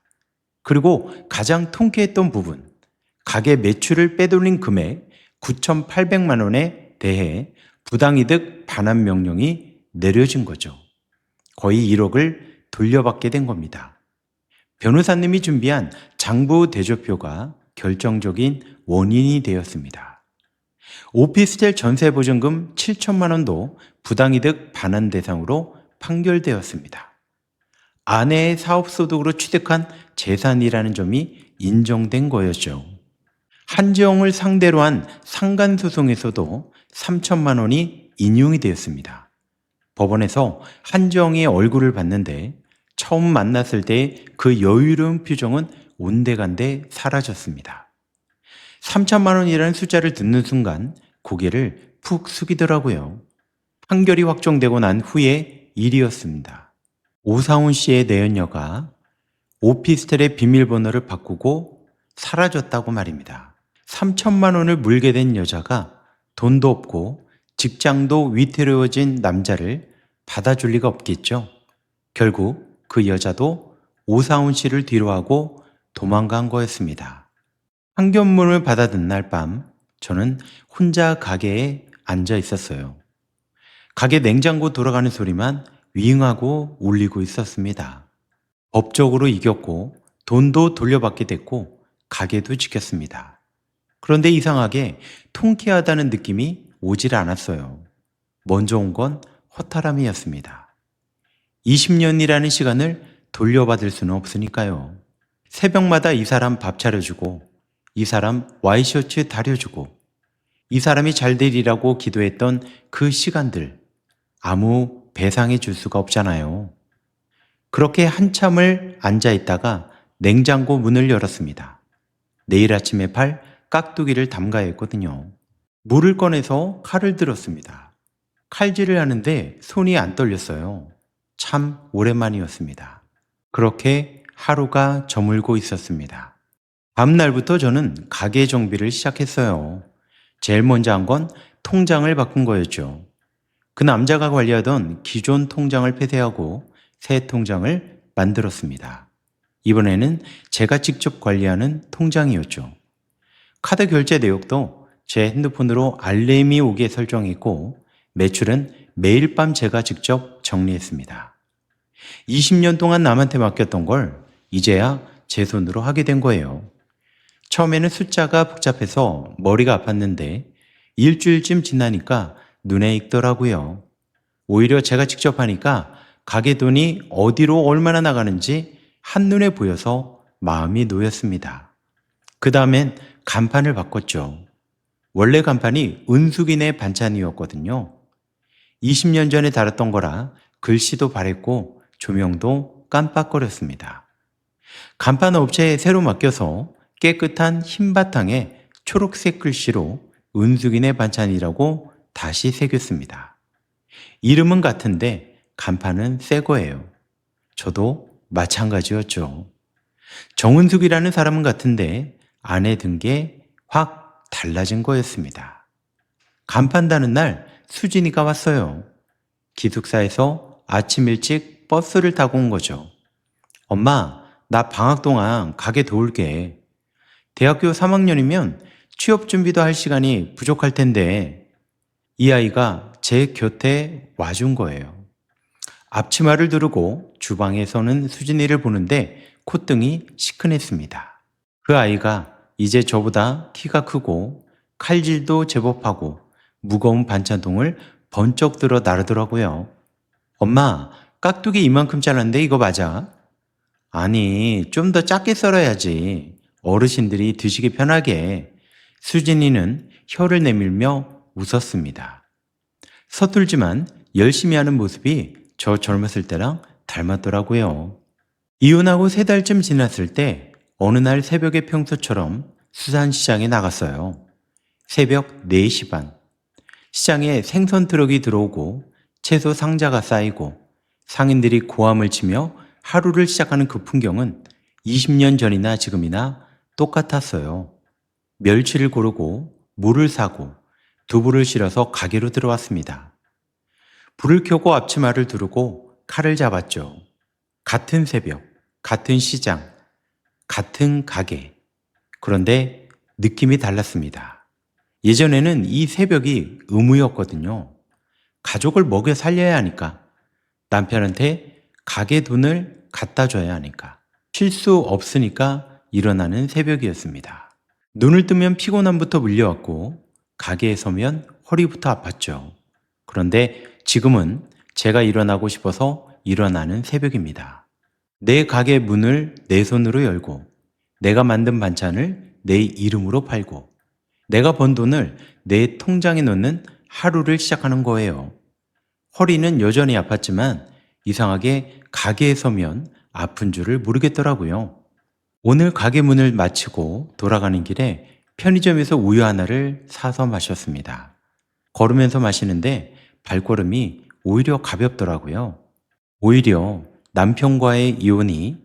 그리고 가장 통쾌했던 부분, 가게 매출을 빼돌린 금액 9,800만 원에 대해 부당이득 반환 명령이 내려진 거죠. 거의 1억을 돌려받게 된 겁니다. 변호사님이 준비한 장부 대조표가 결정적인 원인이 되었습니다. 오피스텔 전세보증금 7천만 원도 부당이득 반환 대상으로 판결되었습니다. 아내의 사업소득으로 취득한 재산이라는 점이 인정된 거였죠. 한지영을 상대로 한 상간소송에서도 3천만 원이 인용이 되었습니다. 법원에서 한지영의 얼굴을 봤는데 처음 만났을 때 그 여유로운 표정은 온데간데 사라졌습니다. 3천만 원이라는 숫자를 듣는 순간 고개를 푹 숙이더라고요. 판결이 확정되고 난 후의 일이었습니다. 오상훈 씨의 내연녀가 오피스텔의 비밀번호를 바꾸고 사라졌다고 말입니다. 3천만 원을 물게 된 여자가 돈도 없고 직장도 위태로워진 남자를 받아줄 리가 없겠죠. 결국 그 여자도 오사훈 씨를 뒤로하고 도망간 거였습니다. 상견문을 받아든 날 밤 저는 혼자 가게에 앉아 있었어요. 가게 냉장고 돌아가는 소리만 윙하고 울리고 있었습니다. 법적으로 이겼고 돈도 돌려받게 됐고 가게도 지켰습니다. 그런데 이상하게 통쾌하다는 느낌이 오질 않았어요. 먼저 온 건 허탈함이었습니다. 20년이라는 시간을 돌려받을 수는 없으니까요. 새벽마다 이 사람 밥 차려주고, 이 사람 와이셔츠 다려주고, 이 사람이 잘 되리라고 기도했던 그 시간들, 아무 배상해 줄 수가 없잖아요. 그렇게 한참을 앉아 있다가 냉장고 문을 열었습니다. 내일 아침에 팔 깍두기를 담가야 했거든요. 물을 꺼내서 칼을 들었습니다. 칼질을 하는데 손이 안 떨렸어요. 참 오랜만이었습니다. 그렇게 하루가 저물고 있었습니다. 다음날부터 저는 가게 정비를 시작했어요. 제일 먼저 한 건 통장을 바꾼 거였죠. 그 남자가 관리하던 기존 통장을 폐쇄하고 새 통장을 만들었습니다. 이번에는 제가 직접 관리하는 통장이었죠. 카드 결제 내역도 제 핸드폰으로 알림이 오게 설정했고 매출은 매일 밤 제가 직접 정리했습니다. 20년 동안 남한테 맡겼던 걸 이제야 제 손으로 하게 된 거예요. 처음에는 숫자가 복잡해서 머리가 아팠는데 일주일쯤 지나니까 눈에 익더라고요. 오히려 제가 직접 하니까 가게 돈이 어디로 얼마나 나가는지 한눈에 보여서 마음이 놓였습니다. 그 다음엔 간판을 바꿨죠. 원래 간판이 은숙이네 반찬이었거든요. 20년 전에 달았던 거라 글씨도 바랬고 조명도 깜빡거렸습니다. 간판 업체에 새로 맡겨서 깨끗한 흰 바탕에 초록색 글씨로 은숙이네 반찬이라고 다시 새겼습니다. 이름은 같은데 간판은 새 거예요. 저도 마찬가지였죠. 정은숙이라는 사람은 같은데 안에 든 게 확 달라진 거였습니다. 간판 다는 날 수진이가 왔어요. 기숙사에서 아침 일찍 버스를 타고 온 거죠. 엄마, 나 방학 동안 가게 도울게. 대학교 3학년이면 취업 준비도 할 시간이 부족할 텐데 이 아이가 제 곁에 와준 거예요. 앞치마를 두르고 주방에 서는 수진이를 보는데 콧등이 시큰했습니다. 그 아이가 이제 저보다 키가 크고 칼질도 제법 하고 무거운 반찬통을 번쩍 들어 나르더라고요. 엄마, 깍두기 이만큼 잘랐는데 이거 맞아? 아니, 좀 더 작게 썰어야지. 어르신들이 드시기 편하게. 수진이는 혀를 내밀며 웃었습니다. 서툴지만 열심히 하는 모습이 저 젊었을 때랑 닮았더라고요. 이혼하고 3달쯤 지났을 때 어느 날 새벽에 평소처럼 수산시장에 나갔어요. 새벽 4시 반. 시장에 생선 트럭이 들어오고 채소 상자가 쌓이고 상인들이 고함을 치며 하루를 시작하는 그 풍경은 20년 전이나 지금이나 똑같았어요. 멸치를 고르고 물을 사고 두부를 실어서 가게로 들어왔습니다. 불을 켜고 앞치마를 두르고 칼을 잡았죠. 같은 새벽, 같은 시장, 같은 가게. 그런데 느낌이 달랐습니다. 예전에는 이 새벽이 의무였거든요. 가족을 먹여 살려야 하니까. 남편한테 가게 돈을 갖다 줘야 하니까. 쉴 수 없으니까 일어나는 새벽이었습니다. 눈을 뜨면 피곤함부터 물려왔고 가게에 서면 허리부터 아팠죠. 그런데 지금은 제가 일어나고 싶어서 일어나는 새벽입니다. 내 가게 문을 내 손으로 열고 내가 만든 반찬을 내 이름으로 팔고 내가 번 돈을 내 통장에 넣는 하루를 시작하는 거예요. 허리는 여전히 아팠지만 이상하게 가게에 서면 아픈 줄을 모르겠더라고요. 오늘 가게 문을 마치고 돌아가는 길에 편의점에서 우유 하나를 사서 마셨습니다. 걸으면서 마시는데 발걸음이 오히려 가볍더라고요. 오히려 남편과의 이혼이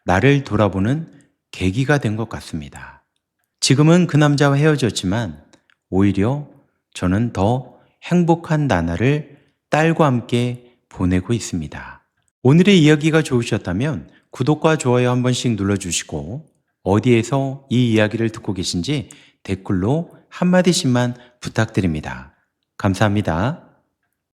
나를 돌아보는 계기가 된 것 같습니다. 지금은 그 남자와 헤어졌지만 오히려 저는 더 행복한 나날을 딸과 함께 보내고 있습니다. 오늘의 이야기가 좋으셨다면 구독과 좋아요 한 번씩 눌러주시고 어디에서 이 이야기를 듣고 계신지 댓글로 한마디씩만 부탁드립니다. 감사합니다.